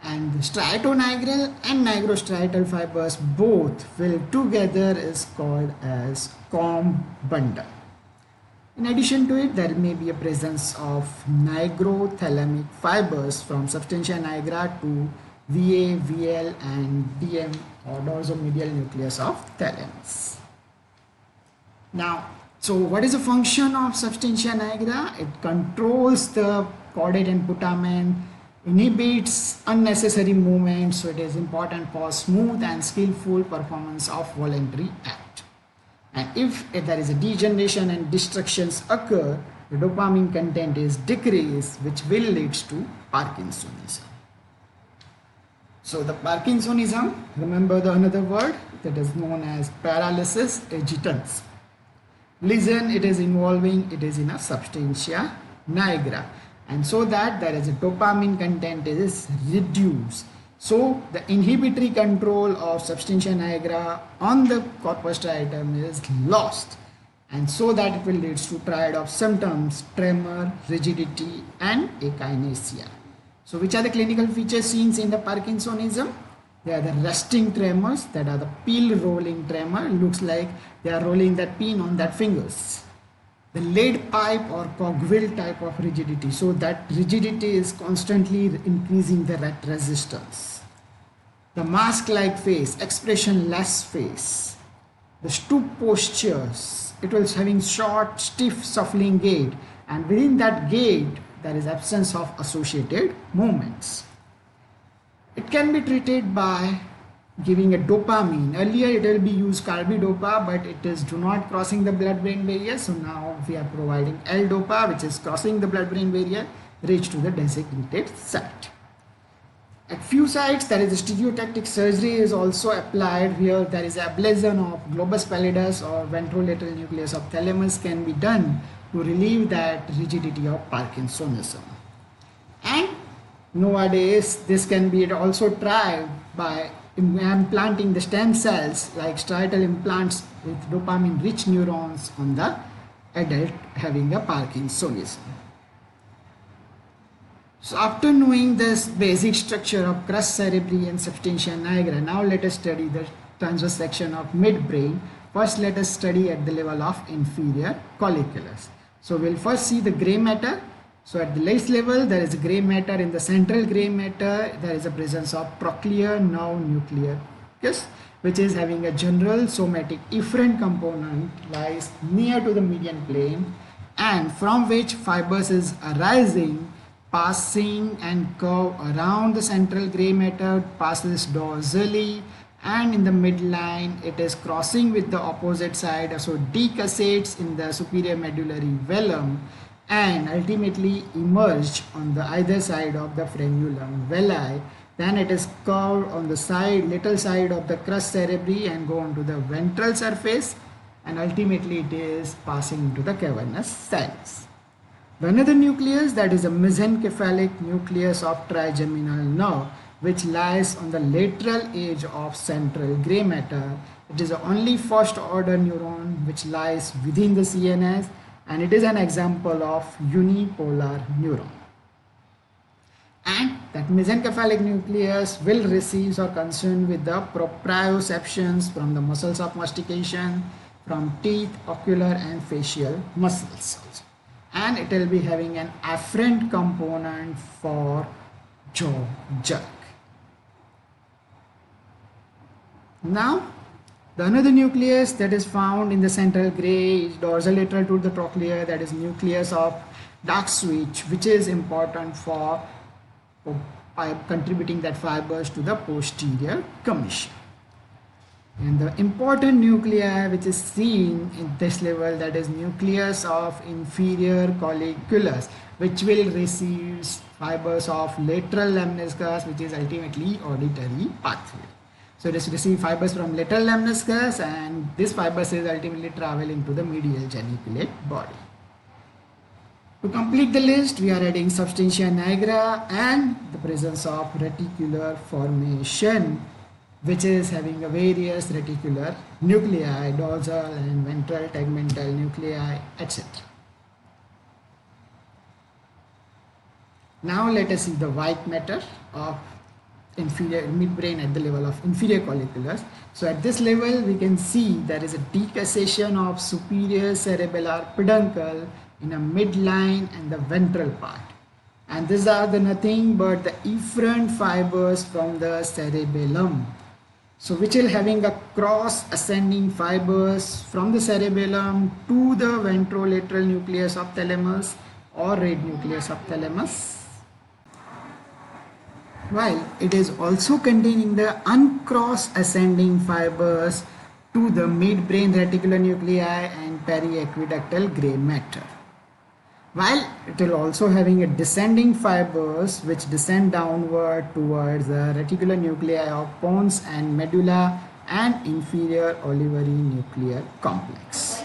And the striatonigral and nigrostriatal fibers both will together is called as comb bundle. In addition to it, there may be a presence of nigrothalamic fibers from substantia nigra to VA, VL and DM or dorsomedial nucleus of thalamus. Now, so what is the function of substantia nigra? It controls the caudate and putamen, inhibits unnecessary movement, so it is important for smooth and skillful performance of voluntary act. And if there is a degeneration and destructions occur, the dopamine content is decreased, which will lead to Parkinsonism. So the Parkinsonism, remember the another word that is known as paralysis agitans. Lesion it is involving, it is in a substantia nigra, and so that there is a dopamine content is reduced. So the inhibitory control of substantia nigra on the corpus striatum is lost, and so that it will lead to triad of symptoms, tremor, rigidity and akinesia. So which are the clinical features seen in the Parkinsonism? They are the resting tremors, that are the peel rolling tremor, looks like they are rolling that pin on that fingers. The lead pipe or cogwheel type of rigidity, so that rigidity is constantly increasing the resistance. The mask-like face, expressionless face. The stoop postures, it was having short, stiff, shuffling gait, and within that gait there is absence of associated movements. It can be treated by giving a dopamine. Earlier it will be used carbidopa, but it is do not crossing the blood-brain barrier, so now we are providing L-dopa, which is crossing the blood-brain barrier, reach to the designated site. At few sites there is a stereotactic surgery is also applied, where there is ablation of globus pallidus or ventrolateral nucleus of thalamus can be done to relieve that rigidity of Parkinsonism. And nowadays this can be also tried by implanting the stem cells like striatal implants with dopamine rich neurons on the adult having a Parkinsonism. So after knowing this basic structure of crus cerebri and substantia nigra, now let us study the transverse section of midbrain. First let us study at the level of inferior colliculus. So we'll first see the gray matter. So at the base level there is a gray matter. In the central gray matter there is a presence of trochlear nerve nucleus, which is having a general somatic efferent component lies near to the median plane, and from which fibers is arising, passing and curve around the central gray matter, passes dorsally, and in the midline it is crossing with the opposite side, so decussates in the superior medullary velum and ultimately emerged on the either side of the frenulum velli. Then it is curved on the side, little side of the crus cerebri and go onto the ventral surface, and ultimately it is passing into the cavernous sinus. The another nucleus, that is a mesencephalic nucleus of trigeminal nerve, which lies on the lateral edge of central gray matter. It is the only first order neuron which lies within the CNS, and it is an example of unipolar neuron. And that mesencephalic nucleus will receive or concerned with the proprioceptions from the muscles of mastication, from teeth, ocular and facial muscles also. And it will be having an afferent component for jaw jerk. Now, the another nucleus that is found in the central gray is dorsolateral to the trochlea, that is nucleus of dark switch, which is important for contributing that fibers to the posterior commission. And the important nuclei which is seen in this level, that is nucleus of inferior colliculus, which will receive fibers of lateral lemniscus, which is ultimately auditory pathway. So it is receive fibers from lateral lemniscus, and this fibers is ultimately traveling to the medial geniculate body. To complete the list, we are adding substantia nigra and the presence of reticular formation, which is having a various reticular nuclei, dorsal and ventral tegmental nuclei, etc. Now let us see the white matter of inferior midbrain at the level of inferior colliculus. So at this level we can see there is a decussation of superior cerebellar peduncle in a midline and the ventral part, and these are the nothing but the efferent fibers from the cerebellum, so which is having a cross ascending fibers from the cerebellum to the ventrolateral nucleus of thalamus or red nucleus of thalamus, while it is also containing the uncross ascending fibers to the midbrain reticular nuclei and periaqueductal gray matter, while it will also having a descending fibers which descend downward towards the reticular nuclei of pons and medulla and inferior olivary nuclear complex.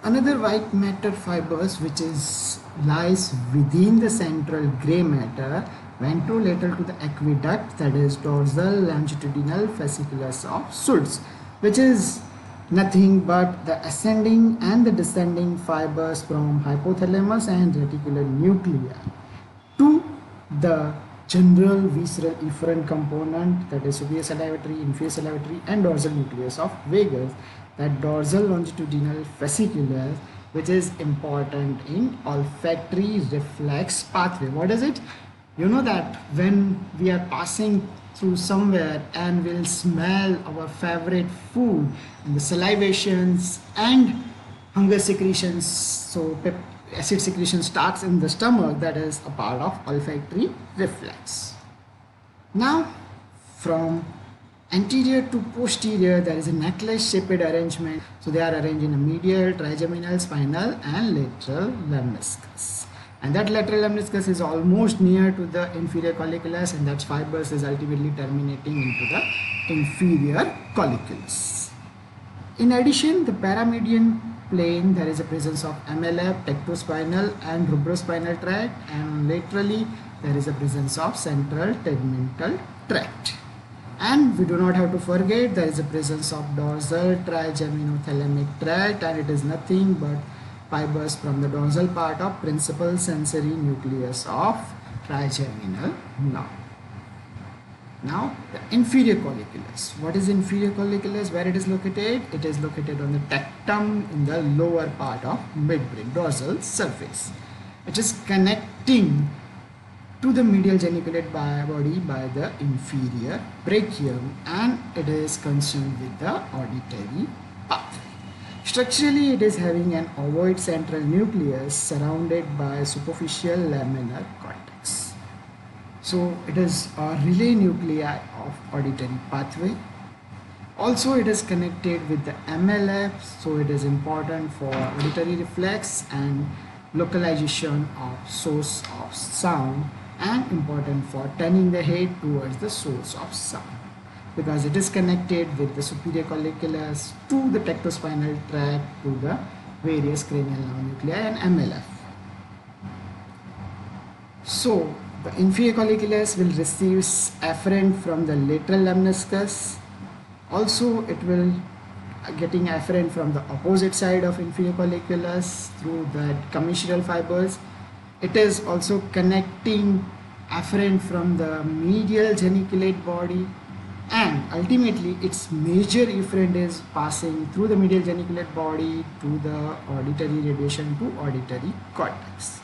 Another white matter fibers which is lies within the central gray matter ventrolateral to the aqueduct, that is dorsal longitudinal fasciculus of Schultz, which is nothing but the ascending and the descending fibers from hypothalamus and reticular nuclei to the general visceral efferent component, that is superior salivatory, inferior salivatory and dorsal nucleus of vagus, that dorsal longitudinal fasciculus, which is important in olfactory reflex pathway. What is it? You know that when we are passing through somewhere and will smell our favorite food, and the salivations and hunger secretions, so acid secretion starts in the stomach, that is a part of olfactory reflex. Now from anterior to posterior there is a necklace shaped arrangement, so they are arranged in a medial, trigeminal, spinal and lateral lemniscus, and that lateral lemniscus is almost near to the inferior colliculus, and that fibers is ultimately terminating into the inferior colliculus. In addition, the paramedian plane there is a presence of MLF, tectospinal and rubrospinal tract, and laterally there is a presence of central tegmental tract. And we do not have to forget there is a presence of dorsal trigeminothalamic tract, and it is nothing but fibers from the dorsal part of principal sensory nucleus of trigeminal nerve. Now the inferior colliculus. What is inferior colliculus? Where it is located? It is located on the tectum in the lower part of midbrain, dorsal surface. It is connecting to the medial geniculate body by the inferior brachium, and it is concerned with the auditory pathway. Structurally, it is having an ovoid central nucleus surrounded by superficial laminar cortex. So it is a relay nuclei of auditory pathway. Also, it is connected with the MLF, so it is important for auditory reflex and localization of source of sound, and important for turning the head towards the source of sound, because it is connected with the superior colliculus to the tectospinal tract to the various cranial nerve nuclei and MLF. So the inferior colliculus will receive afferent from the lateral lemniscus. Also, it will getting afferent from the opposite side of inferior colliculus through the commissural fibers. It is also connecting afferent from the medial geniculate body, and ultimately its major efferent is passing through the medial geniculate body to the auditory radiation to auditory cortex.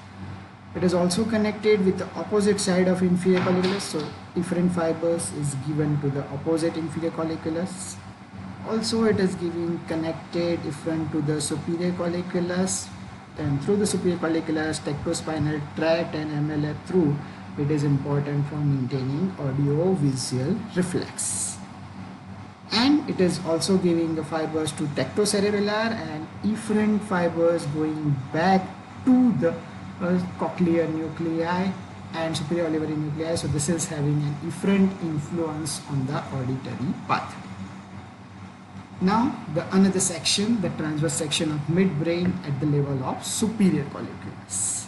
It is also connected with the opposite side of inferior colliculus, so efferent fibers is given to the opposite inferior colliculus. Also, it is giving connected efferent to the superior colliculus, and through the superior colliculus, tectospinal tract and MLF through. It is important for maintaining audio-visual reflex. And it is also giving the fibers to tectocerebellar and efferent fibers going back to the cochlear nuclei and superior olivary nuclei. So this is having an efferent influence on the auditory pathway. Now the another section, the transverse section of midbrain at the level of superior colliculus.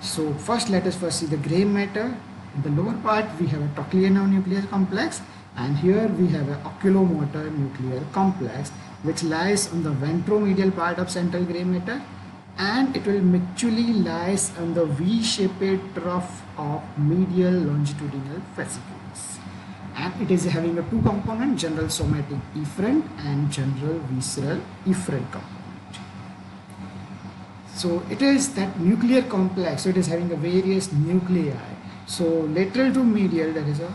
So first let us see the gray matter. In the lower part we have a trochlear nerve nuclear complex, and here we have a oculomotor nuclear complex which lies on the ventromedial part of central gray matter, and it will mutually lies on the V-shaped trough of medial longitudinal fascicles. And it is having a two component, general somatic efferent and general visceral efferent component. So it is that nuclear complex, so it is having a various nuclei. So lateral to medial, there is a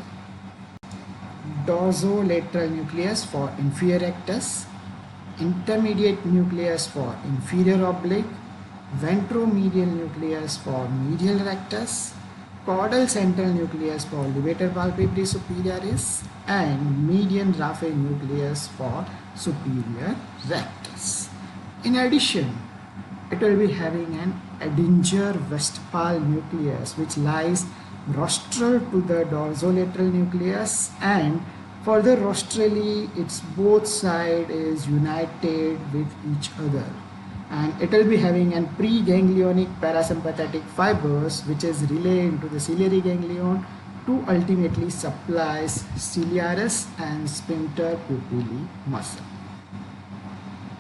dorsolateral nucleus for inferior rectus, intermediate nucleus for inferior oblique, ventromedial nucleus for medial rectus, caudal central nucleus for levator palpebris superioris, and median raphe nucleus for superior rectus. In addition, it will be having an Edinger-Westphal nucleus which lies rostral to the dorsolateral nucleus, and further rostrally its both side is united with each other, and it will be having an preganglionic parasympathetic fibers which is relayed into the ciliary ganglion to ultimately supplies ciliaris and sphincter pupillae muscle.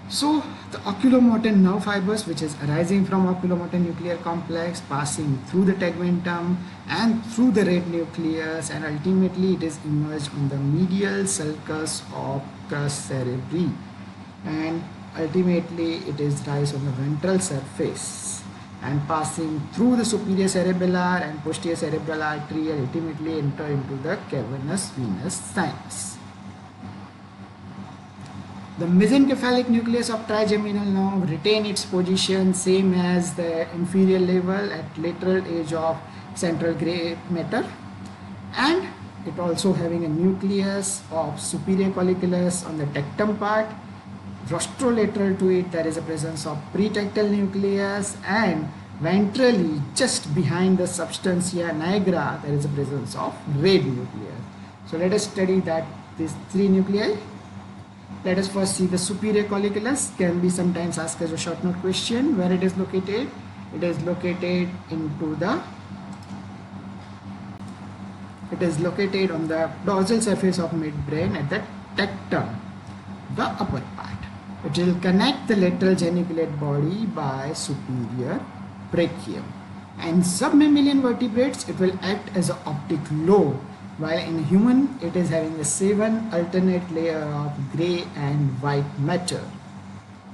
So the oculomotor nerve fibers which is arising from oculomotor nuclear complex passing through the tegmentum and through the red nucleus, and ultimately it is emerged on the medial sulcus of crus cerebri, and ultimately it is rise on the ventral surface and passing through the superior cerebellar and posterior cerebral artery and ultimately enter into the cavernous venous sinus. The mesencephalic nucleus of trigeminal nerve retain its position same as the inferior level at lateral edge of central gray matter, and it also having a nucleus of superior colliculus on the tectum part. Rostrolateral to it there is a presence of pretectal nucleus, and ventrally just behind the substantia nigra there is a presence of red nucleus. So let us study that these three nuclei. Let us first see the superior colliculus. Can be sometimes asked as a short note question. Where it is located? It is located on the dorsal surface of midbrain at the tectum, the upper part. It will connect the lateral geniculate body by superior brachium. And submammalian vertebrates, it will act as an optic lobe, while in human it is having a 7 alternate layer of grey and white matter.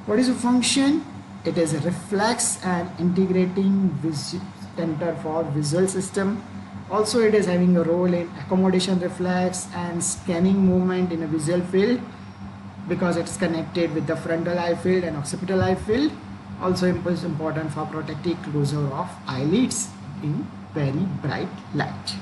What is the function? It is a reflex and integrating center for visual system. Also it is having a role in accommodation reflex and scanning movement in a visual field. because it's connected with the frontal eye field and occipital eye field. Also is important for protective closure of eyelids in very bright light.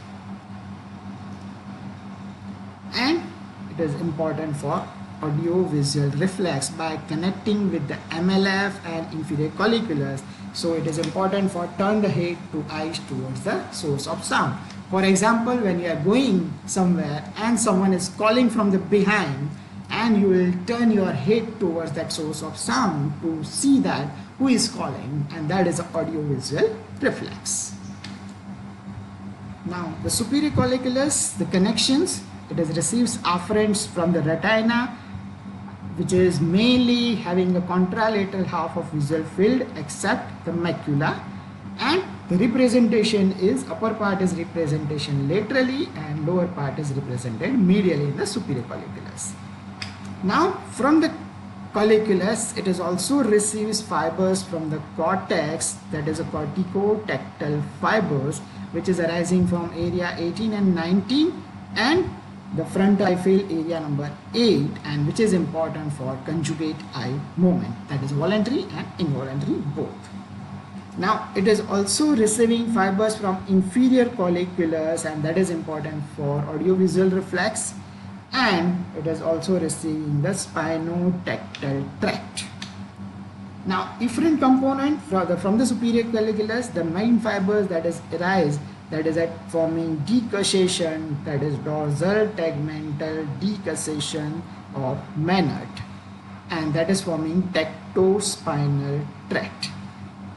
And it is important for audio-visual reflex by connecting with the MLF and inferior colliculus. So it is important for turn the head to eyes towards the source of sound. For example, when you are going somewhere and someone is calling from the behind, and you will turn your head towards that source of sound to see that who is calling, and that is audio-visual reflex. Now the superior colliculus, the connections, it is receives afferents from the retina, which is mainly having a contralateral half of visual field except the macula, and the representation is upper part is representation laterally and lower part is represented medially in the superior colliculus. Now from the colliculus, it is also receives fibers from the cortex, that is a corticotactile fibers, which is arising from area 18 and 19 and the frontal eye field area number 8, and which is important for conjugate eye movement, that is voluntary and involuntary both. Now it is also receiving fibers from inferior colliculus, and that is important for audiovisual reflex, and it is also receiving the spinotactile tract. Now efferent component from the superior colliculus, the main fibers that is arise, that is at forming decussation, that is dorsal tegmental decussation of Maynard, and that is forming tectospinal tract.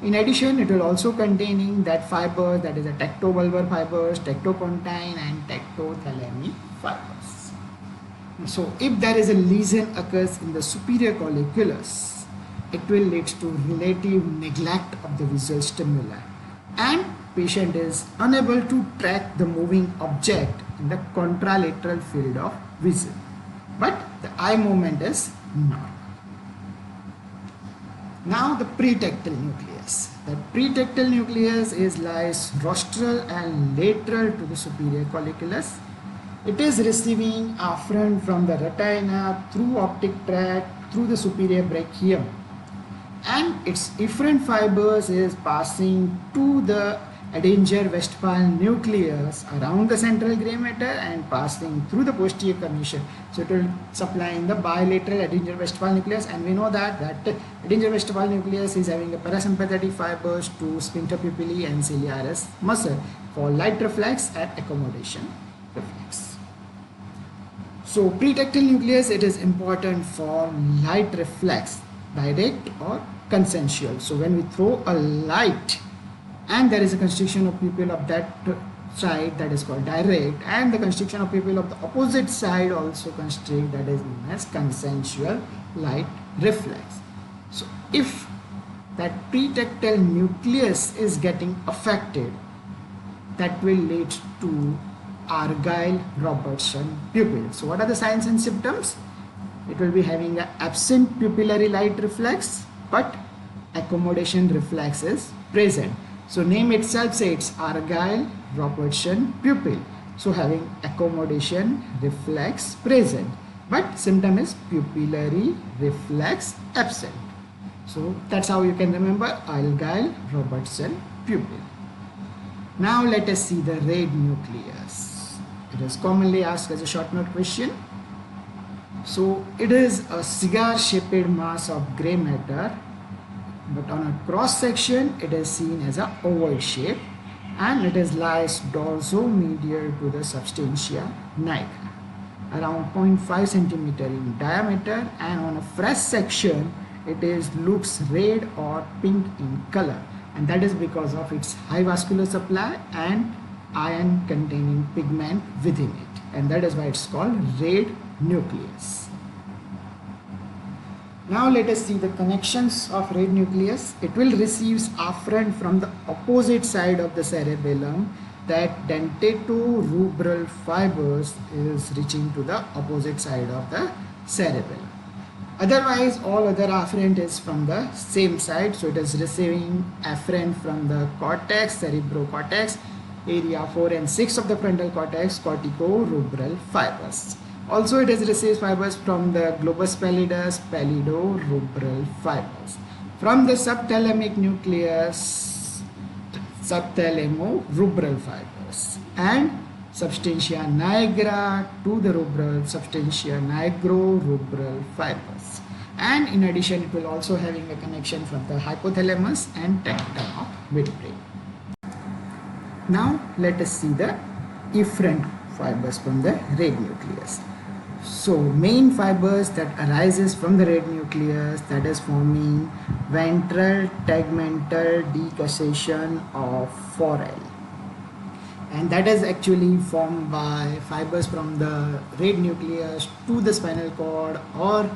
In addition, it will also containing that fiber, that is a tectobulbar fibers, tectopontine and tectothalamic fibers. So if there is a lesion occurs in the superior colliculus, it will lead to relative neglect of the visual stimuli, and patient is unable to track the moving object in the contralateral field of vision, but the eye movement is normal. Now the pretectal nucleus. The pretectal nucleus lies rostral and lateral to the superior colliculus. It is receiving afferent from the retina through optic tract through the superior brachium, and its efferent fibers is passing to the Edinger-Westphal nucleus around the central gray matter and passing through the posterior commission. So it will supply in the bilateral Edinger-Westphal nucleus, and we know that Edinger-Westphal nucleus is having a parasympathetic fibers to sphincter pupillae and ciliaris muscle for light reflex and accommodation reflex. So pretectal nucleus, it is important for light reflex, direct or consensual. So when we throw a light and there is a constriction of pupil of that side, that is called direct, and the constriction of pupil of the opposite side also constrict, that is known as consensual light reflex. So if that pretectal nucleus is getting affected, that will lead to Argyll-Robertson pupil. So what are the signs and symptoms? It will be having an absent pupillary light reflex, but accommodation reflex is present. So name itself says Argyll-Robertson pupil. So having accommodation reflex present, but symptom is pupillary reflex absent. So that's how you can remember Argyll-Robertson pupil. Now let us see the red nucleus. It is commonly asked as a short note question. So it is a cigar-shaped mass of gray matter, but on a cross section it is seen as an oval shape, and it is lies dorsomedial to the substantia nigra, around 0.5 centimeter in diameter, and on a fresh section it looks red or pink in color, and that is because of its high vascular supply and iron containing pigment within it, and that is why it's called red nucleus. Now let us see the connections of red nucleus. It will receive afferent from the opposite side of the cerebellum, that dentatorubral fibers is reaching to the opposite side of the cerebellum. Otherwise all other afferent is from the same side. So it is receiving afferent from the cortex, cerebrocortex, area 4 and 6 of the frontal cortex, corticorubral fibers. Also, it has received fibers from the globus pallidus, pallidorubral fibers. From the subthalamic nucleus, subthalamo-rubral fibers, and substantia nigra to the rubral, substantia nigro-rubral fibers. And in addition, it will also having a connection from the hypothalamus and tectum of midbrain. Now, let us see the efferent fibers from the red nucleus. So main fibers that arises from the red nucleus, that is forming ventral tegmental decussation of 4L, and that is actually formed by fibers from the red nucleus to the spinal cord or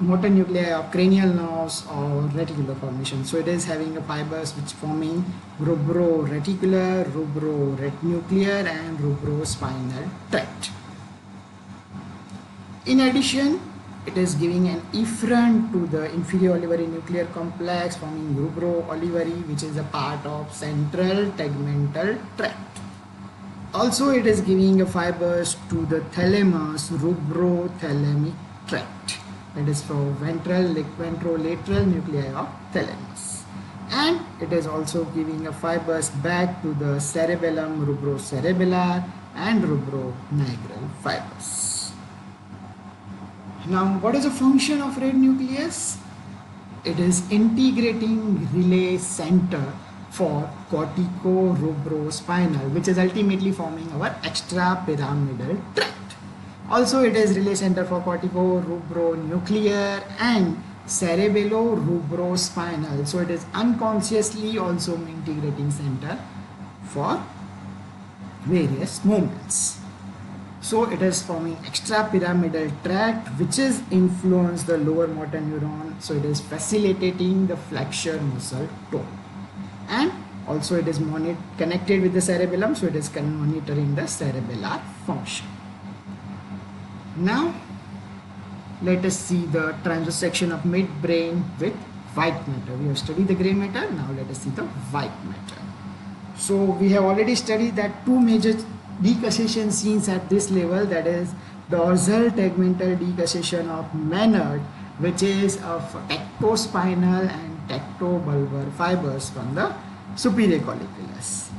motor nuclei of cranial nerves or reticular formation. So it is having a fibers which forming rubro-reticular, rubro-retinuclear and rubrospinal tract. In addition, it is giving an efferent to the inferior olivary nuclear complex forming rubro-olivary, which is a part of central tegmental tract. Also, it is giving a fibers to the thalamus, rubrothalamic tract, that is for ventrolateral nuclei of thalamus. And it is also giving a fibers back to the cerebellum, rubrocerebellar and rubronigral fibers. Now, what is the function of red nucleus? It is integrating relay center for cortico-rubrospinal, which is ultimately forming our extrapyramidal tract. Also, it is relay center for cortico-rubronuclear and cerebello-rubrospinal. So, it is unconsciously also integrating center for various movements. So it is forming extrapyramidal tract, which is influence the lower motor neuron. So it is facilitating the flexure muscle tone, and also it is connected with the cerebellum. So it is monitoring the cerebellar function. Now let us see the transaction of midbrain with white matter. We have studied the gray matter. Now let us see the white matter. So we have already studied that two major decussation scenes at this level, that is dorsal tegmental decussation of Maynard, which is of tectospinal and tectobulbar fibers from the superior colliculus,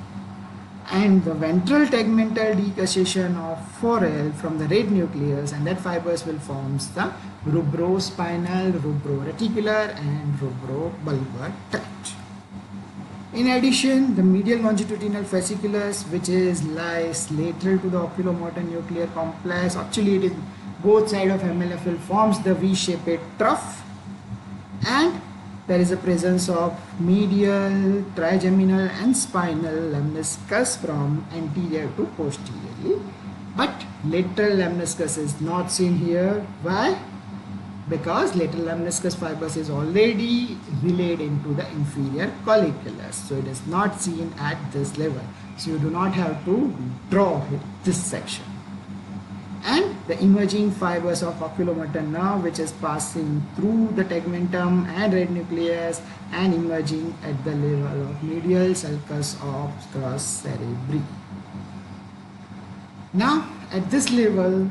and the ventral tegmental decussation of 4L from the red nucleus, and that fibers will form the rubrospinal, rubroreticular and rubrobulbar tract. In addition, the medial longitudinal fasciculus, which lies lateral to the oculomotor nuclear complex, actually it is both sides of MLFL, forms the V-shaped trough, and there is a presence of medial, trigeminal and spinal lemniscus from anterior to posteriorly, but lateral lemniscus is not seen here. Why? Because lateral lemniscus fibers is already relayed into the inferior colliculus, so it is not seen at this level. So you do not have to draw this section. And the emerging fibers of oculomotor nerve, which is passing through the tegmentum and red nucleus and emerging at the level of medial sulcus of crus cerebri. Now at this level,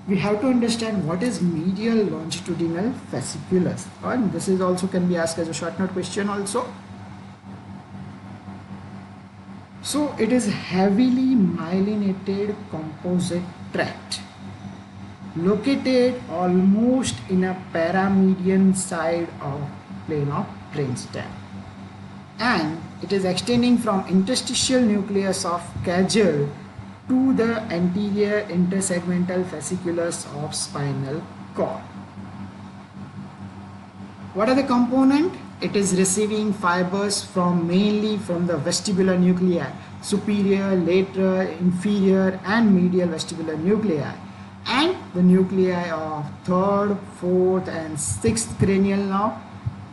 we have to understand what is medial longitudinal fasciculus, and this is also can be asked as a short note question also. So it is heavily myelinated composite tract located almost in a paramedian side of plane of brainstem, and it is extending from interstitial nucleus of Cadaver to the anterior intersegmental fasciculus of spinal cord. What are the components? It is receiving fibers mainly from the vestibular nuclei, superior, lateral, inferior and medial vestibular nuclei, and the nuclei of 3rd, 4th and 6th cranial nerve,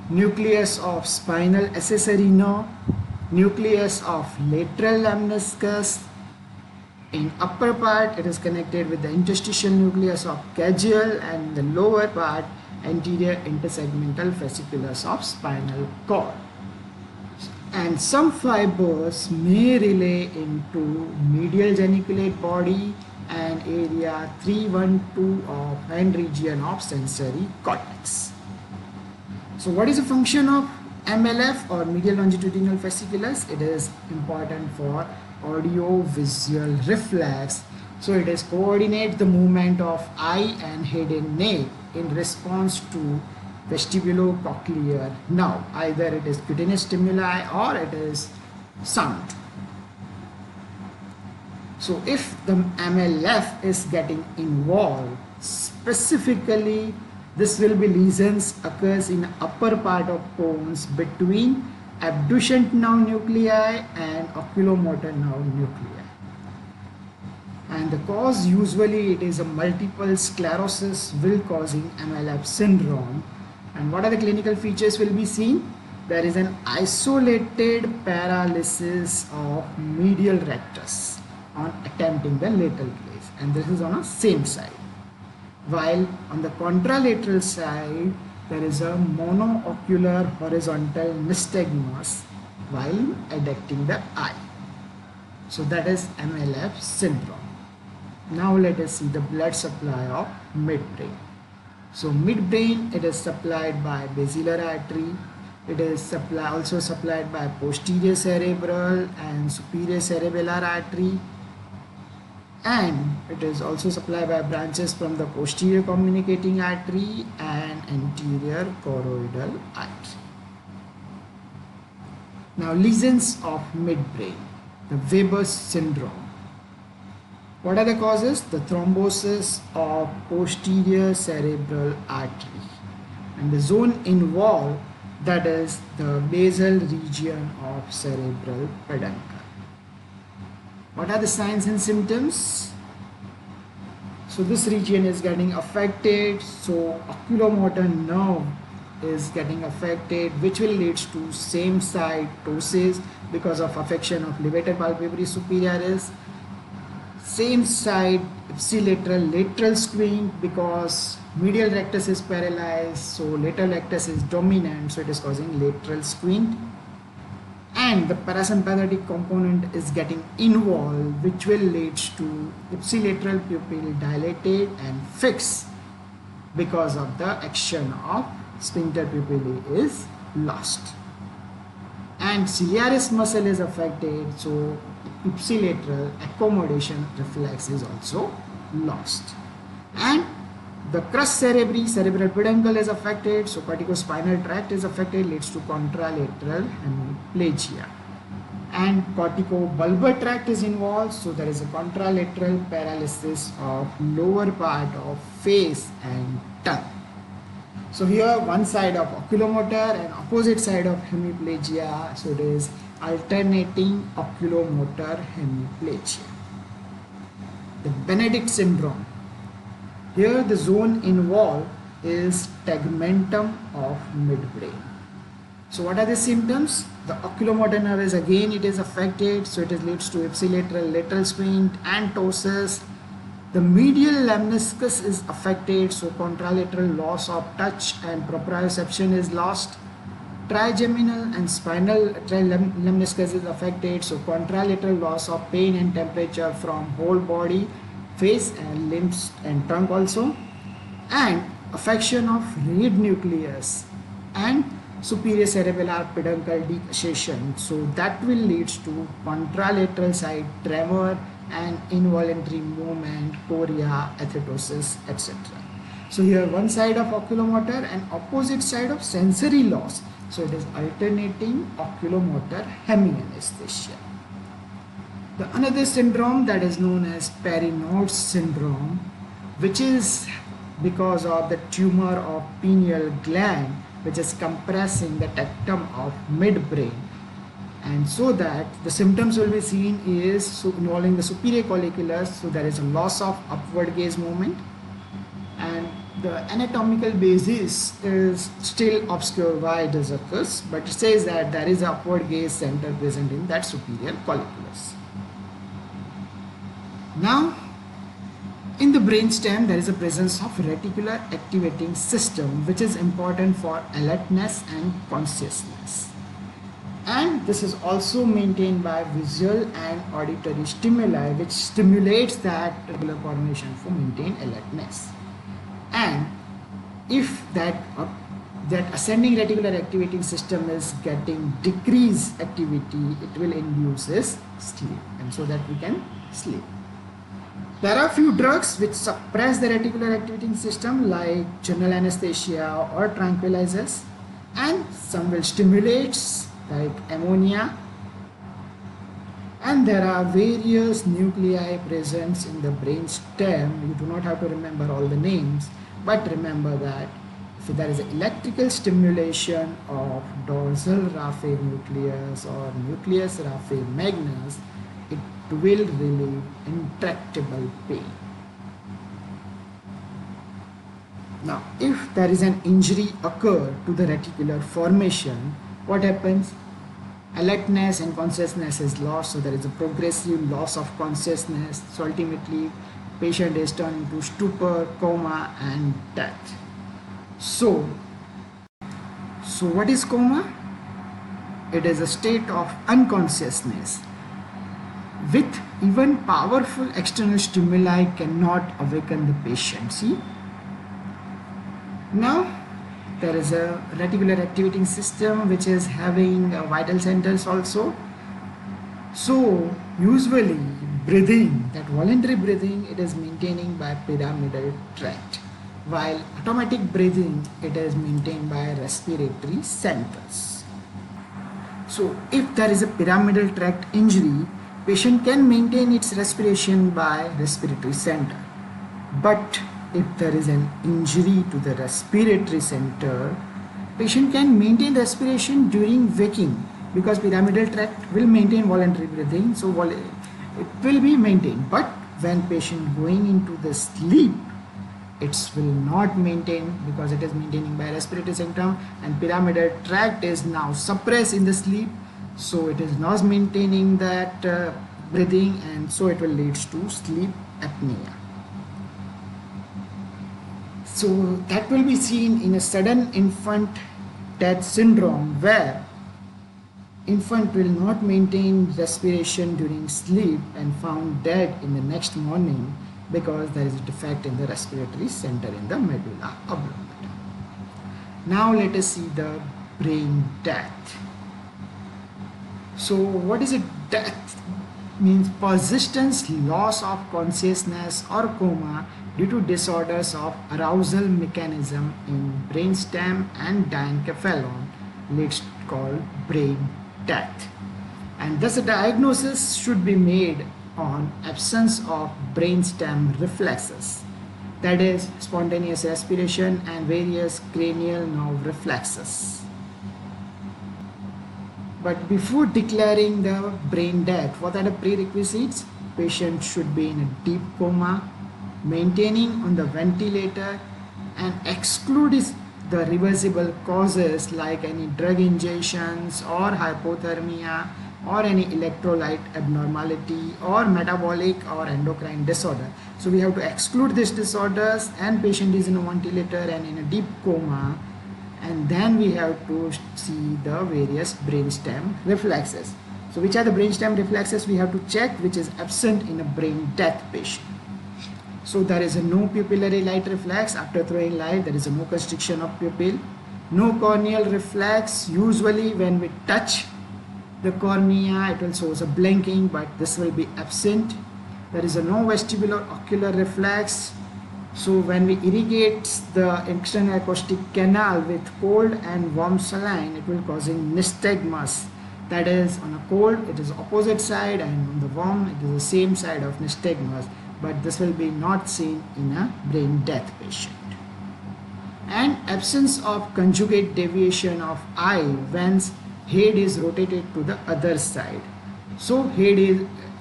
nucleus of spinal accessory nerve, nucleus of lateral lemniscus. In upper part, it is connected with the interstitial nucleus of Cadaver, and the lower part, anterior intersegmental fasciculus of spinal cord. And some fibers may relay into medial geniculate body and area 312 of hind region of sensory cortex. So what is the function of MLF or medial longitudinal fasciculus? It is important for audio visual reflex. So it is coordinate the movement of eye and head and neck in response to vestibulocochlear nerve. Either it is cutaneous stimuli or it is sound. So if the MLF is getting involved, specifically this will be lesions occurs in upper part of Pons between abducent nerve nuclei and oculomotor nerve nuclei. And the cause usually it is a multiple sclerosis will causing MLF syndrome. And what are the clinical features will be seen? There is an isolated paralysis of medial rectus on attempting the lateral gaze, and this is on a same side. While on the contralateral side, there is a monoocular horizontal nystagmus while adducting the eye. So that is MLF syndrome. Now let us see the blood supply of midbrain. So midbrain, it is supplied by basilar artery. It is also supplied by posterior cerebral and superior cerebellar artery. And it is also supplied by branches from the posterior communicating artery and anterior choroidal artery. Now lesions of midbrain, the Weber's syndrome. What are the causes? The thrombosis of posterior cerebral artery, and the zone involved, that is the basal region of cerebral peduncle. What are the signs and symptoms? So this region is getting affected, so oculomotor nerve is getting affected, which will lead to same side ptosis because of affection of levator palpebrae superioris. Same side ipsilateral lateral squint because medial rectus is paralyzed, so lateral rectus is dominant, so it is causing lateral squint. And the parasympathetic component is getting involved, which will lead to ipsilateral pupil dilated and fixed because of the action of sphincter pupillae is lost. And ciliaris muscle is affected, so ipsilateral accommodation reflex is also lost. And the crus cerebri, cerebral peduncle is affected, so corticospinal tract is affected, leads to contralateral hemiplegia. And corticobulbar tract is involved, so there is a contralateral paralysis of lower part of face and tongue. So here one side of oculomotor and opposite side of hemiplegia, so it is alternating oculomotor hemiplegia. The Benedict syndrome. Here the zone involved is tegmentum of midbrain. So what are the symptoms? The oculomotor nerve is again it is affected, so it leads to ipsilateral lateral squint and ptosis. The medial lemniscus is affected, so contralateral loss of touch and proprioception is lost. Trigeminal and spinal lemniscus is affected, so contralateral loss of pain and temperature from whole body, face and limbs and trunk also. And affection of reed nucleus and superior cerebellar peduncle decussation, so that will lead to contralateral side tremor and involuntary movement, chorea, athetosis, etc. So here one side of oculomotor and opposite side of sensory loss, so it is alternating oculomotor hemianesthesia. The another syndrome that is known as Perinaud's syndrome, which is because of the tumor of pineal gland which is compressing the tectum of midbrain, and so that the symptoms will be seen is involving the superior colliculus, so there is a loss of upward gaze movement, and the anatomical basis is still obscure why it occurs, but it says that there is an upward gaze center present in that superior colliculus. Now in the brainstem there is a presence of reticular activating system, which is important for alertness and consciousness. And this is also maintained by visual and auditory stimuli, which stimulates that reticular formation for maintained alertness. And if that ascending reticular activating system is getting decreased activity, it will induce sleep, and so that we can sleep. There are few drugs which suppress the reticular activating system, like general anesthesia or tranquilizers, and some will stimulate, like ammonia. And there are various nuclei present in the brain stem. You do not have to remember all the names, but remember that if there is electrical stimulation of dorsal raphe nucleus or nucleus raphe magnus, it will relieve intractable pain. Now, if there is an injury occur to the reticular formation, what happens? Alertness and consciousness is lost, so there is a progressive loss of consciousness. So ultimately, patient is turned into stupor, coma, and death. So what is coma? It is a state of unconsciousness with even powerful external stimuli cannot awaken the patient. See? Now, there is a reticular activating system which is having vital centers also. So usually breathing, that voluntary breathing, it is maintaining by pyramidal tract, while automatic breathing, it is maintained by respiratory centers. So if there is a pyramidal tract injury, patient can maintain its respiration by respiratory center. But if there is an injury to the respiratory center, patient can maintain respiration during waking, because pyramidal tract will maintain voluntary breathing, so it will be maintained. But when patient going into the sleep, it will not maintain, because it is maintaining by respiratory center, and pyramidal tract is now suppressed in the sleep, so it is not maintaining that breathing, and so it will lead to sleep apnea. So that will be seen in a sudden infant death syndrome, where infant will not maintain respiration during sleep and found dead in the next morning, because there is a defect in the respiratory center in the medulla oblongata. Now let us see the brain death. So what is a death? Means persistence, loss of consciousness or coma due to disorders of arousal mechanism in brainstem and diencephalon, leads called brain death. And thus a diagnosis should be made on absence of brainstem reflexes, that is spontaneous respiration and various cranial nerve reflexes. But before declaring the brain death, what are the prerequisites? Patient should be in a deep coma, maintaining on the ventilator, and exclude the reversible causes like any drug injections or hypothermia or any electrolyte abnormality or metabolic or endocrine disorder. So we have to exclude these disorders, and patient is in a ventilator and in a deep coma, and then we have to see the various brainstem reflexes. So which are the brainstem reflexes we have to check, which is absent in a brain death patient. So there is a no pupillary light reflex. After throwing light, there is a no constriction of pupil. No corneal reflex. Usually when we touch the cornea, it will show a blinking, but this will be absent. There is a no vestibular ocular reflex. So when we irrigate the external acoustic canal with cold and warm saline, it will causing nystagmus. That is, on a cold it is opposite side, and on the warm it is the same side of nystagmus. But this will be not seen in a brain death patient. And absence of conjugate deviation of eye when head is rotated to the other side. So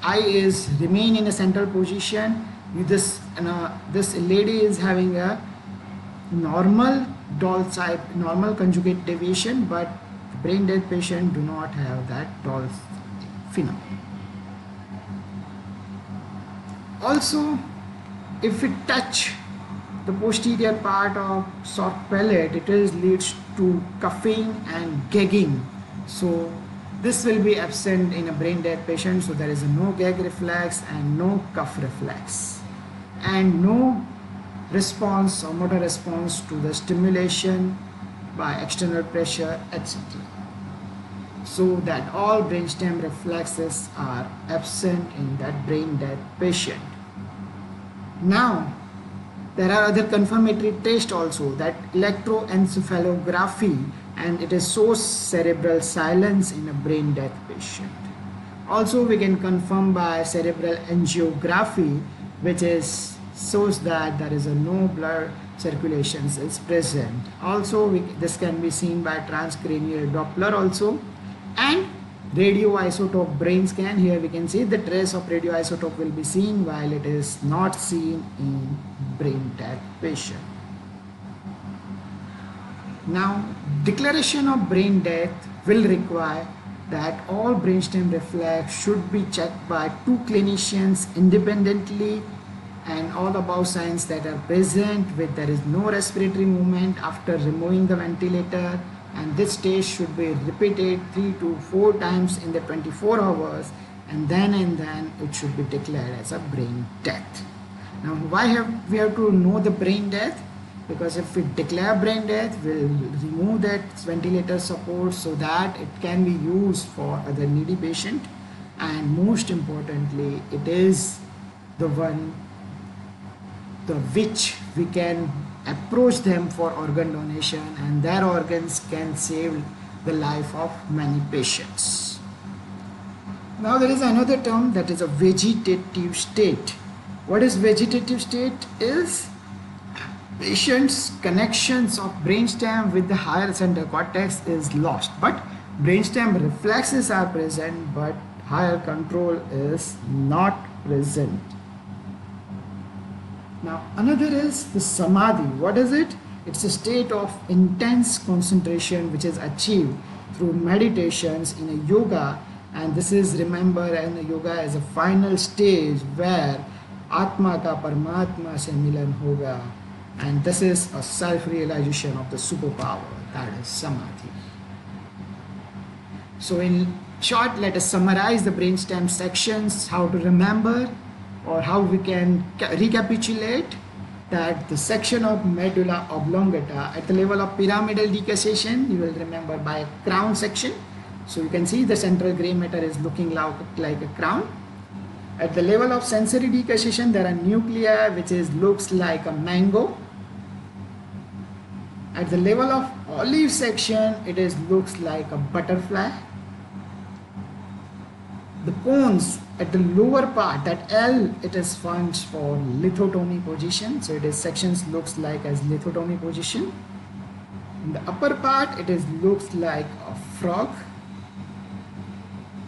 eye is remain in a central position. This lady is having a normal Doll type, normal conjugate deviation, but brain death patient do not have that Doll phenomenon. Also, if we touch the posterior part of soft palate, it leads to coughing and gagging. So This will be absent in a brain dead patient, so there is no gag reflex and no cuff reflex, and no response or motor response to the stimulation by external pressure, etc. So that all brainstem reflexes are absent in that brain dead patient. Now, there are other confirmatory tests also, that electroencephalography, and it is shows cerebral silence in a brain death patient. Also, we can confirm by cerebral angiography, which is shows that there is a no blood circulations is present. Also, this can be seen by transcranial Doppler also, and radioisotope brain scan. Here we can see the trace of radioisotope will be seen, while it is not seen in brain death patient. Now, declaration of brain death will require that all brainstem reflex should be checked by two clinicians independently, and all above signs that are present with there is no respiratory movement after removing the ventilator, and this stage should be repeated 3 to 4 times in the 24 hours, and then it should be declared as a brain death. Now, why we have to know the brain death? Because if we declare brain death, we'll remove that ventilator support so that it can be used for other needy patient, and most importantly, it is the one which we can approach them for organ donation, and their organs can save the life of many patients. Now, there is another term, that is a vegetative state. What is vegetative state? Is patient's connections of brainstem with the higher central cortex is lost, but brainstem reflexes are present, but higher control is not present. Now, another is the samadhi. What is it? It's a state of intense concentration which is achieved through meditations in a yoga, and this is, remember, in a yoga as a final stage where Atma ka Paramatma se milan hoga, and this is a self-realization of the superpower, that is samadhi. So in short, let us summarize the brainstem sections, how to remember, or how we can recapitulate that the section of medulla oblongata at the level of pyramidal decussation, you will remember by a crown section. So you can see the central gray matter is looking like a crown. At the level of sensory decussation, there are nuclei which looks like a mango. At the level of olive section, it looks like a butterfly. The pons at the lower part, that L, it is funds for lithotomy position, so it is sections looks like as lithotomy position. In the upper part, it looks like a frog,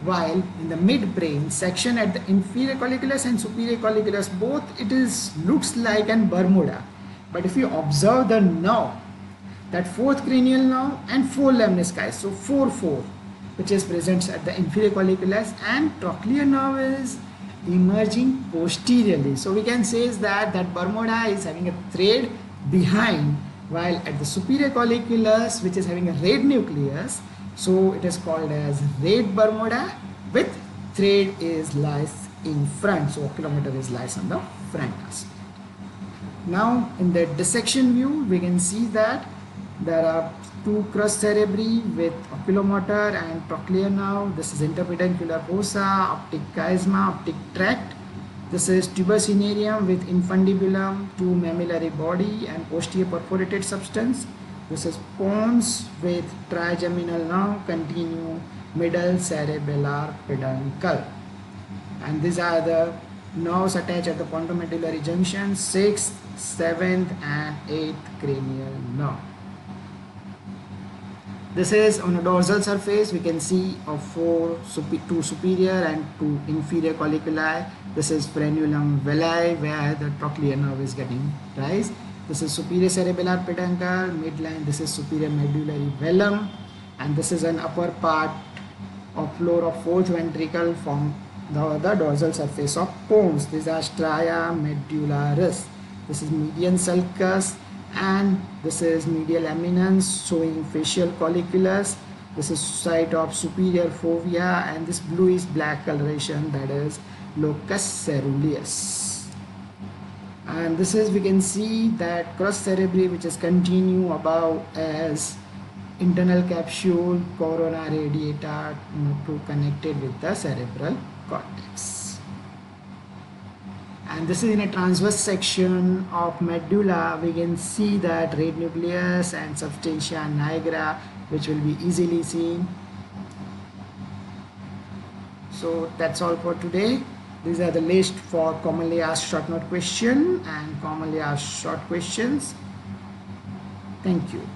while in the midbrain section at the inferior colliculus and superior colliculus, both looks like an Bermuda. But if you observe the nerve, that fourth cranial nerve and four lemnisci, so 4-4, which is present at the inferior colliculus, and trochlear nerve is emerging posteriorly. So we can say that Bermuda is having a thread behind, while at the superior colliculus, which is having a red nucleus, so it is called as red Bermuda with thread lies in front, so oculometer lies on the front aspect. Now in the dissection view, we can see that there are two crus cerebri with oculomotor and trochlear nerve. This is interpedunculaire fossa, optic chiasma, optic tract. This is tuber cinereum with infundibulum, two mammillary body and posterior perforated substance. This is pons with trigeminal nerve, continue middle cerebellar peduncle. And these are the nerves attached at the pontomedullary junction, 6th, 7th and 8th cranial nerve. This is on a dorsal surface. We can see two superior and two inferior colliculi. This is frenulum vellae, where the trochlear nerve is getting raised. This is superior cerebellar peduncle, midline. This is superior medullary vellum, and this is an upper part of floor of fourth ventricle from the dorsal surface of pons. These are stria medullaris. This is median sulcus, and this is medial eminence showing facial colliculus, This is site of superior fovea, and this bluish black coloration, that is locus ceruleus. And this is, we can see that crus cerebri, which is continue above as internal capsule, corona radiata, to connected with the cerebral cortex. And this is in a transverse section of medulla. We can see that red nucleus and substantia nigra, which will be easily seen. So that's all for today. These are the list for commonly asked short note question and commonly asked short questions. Thank you.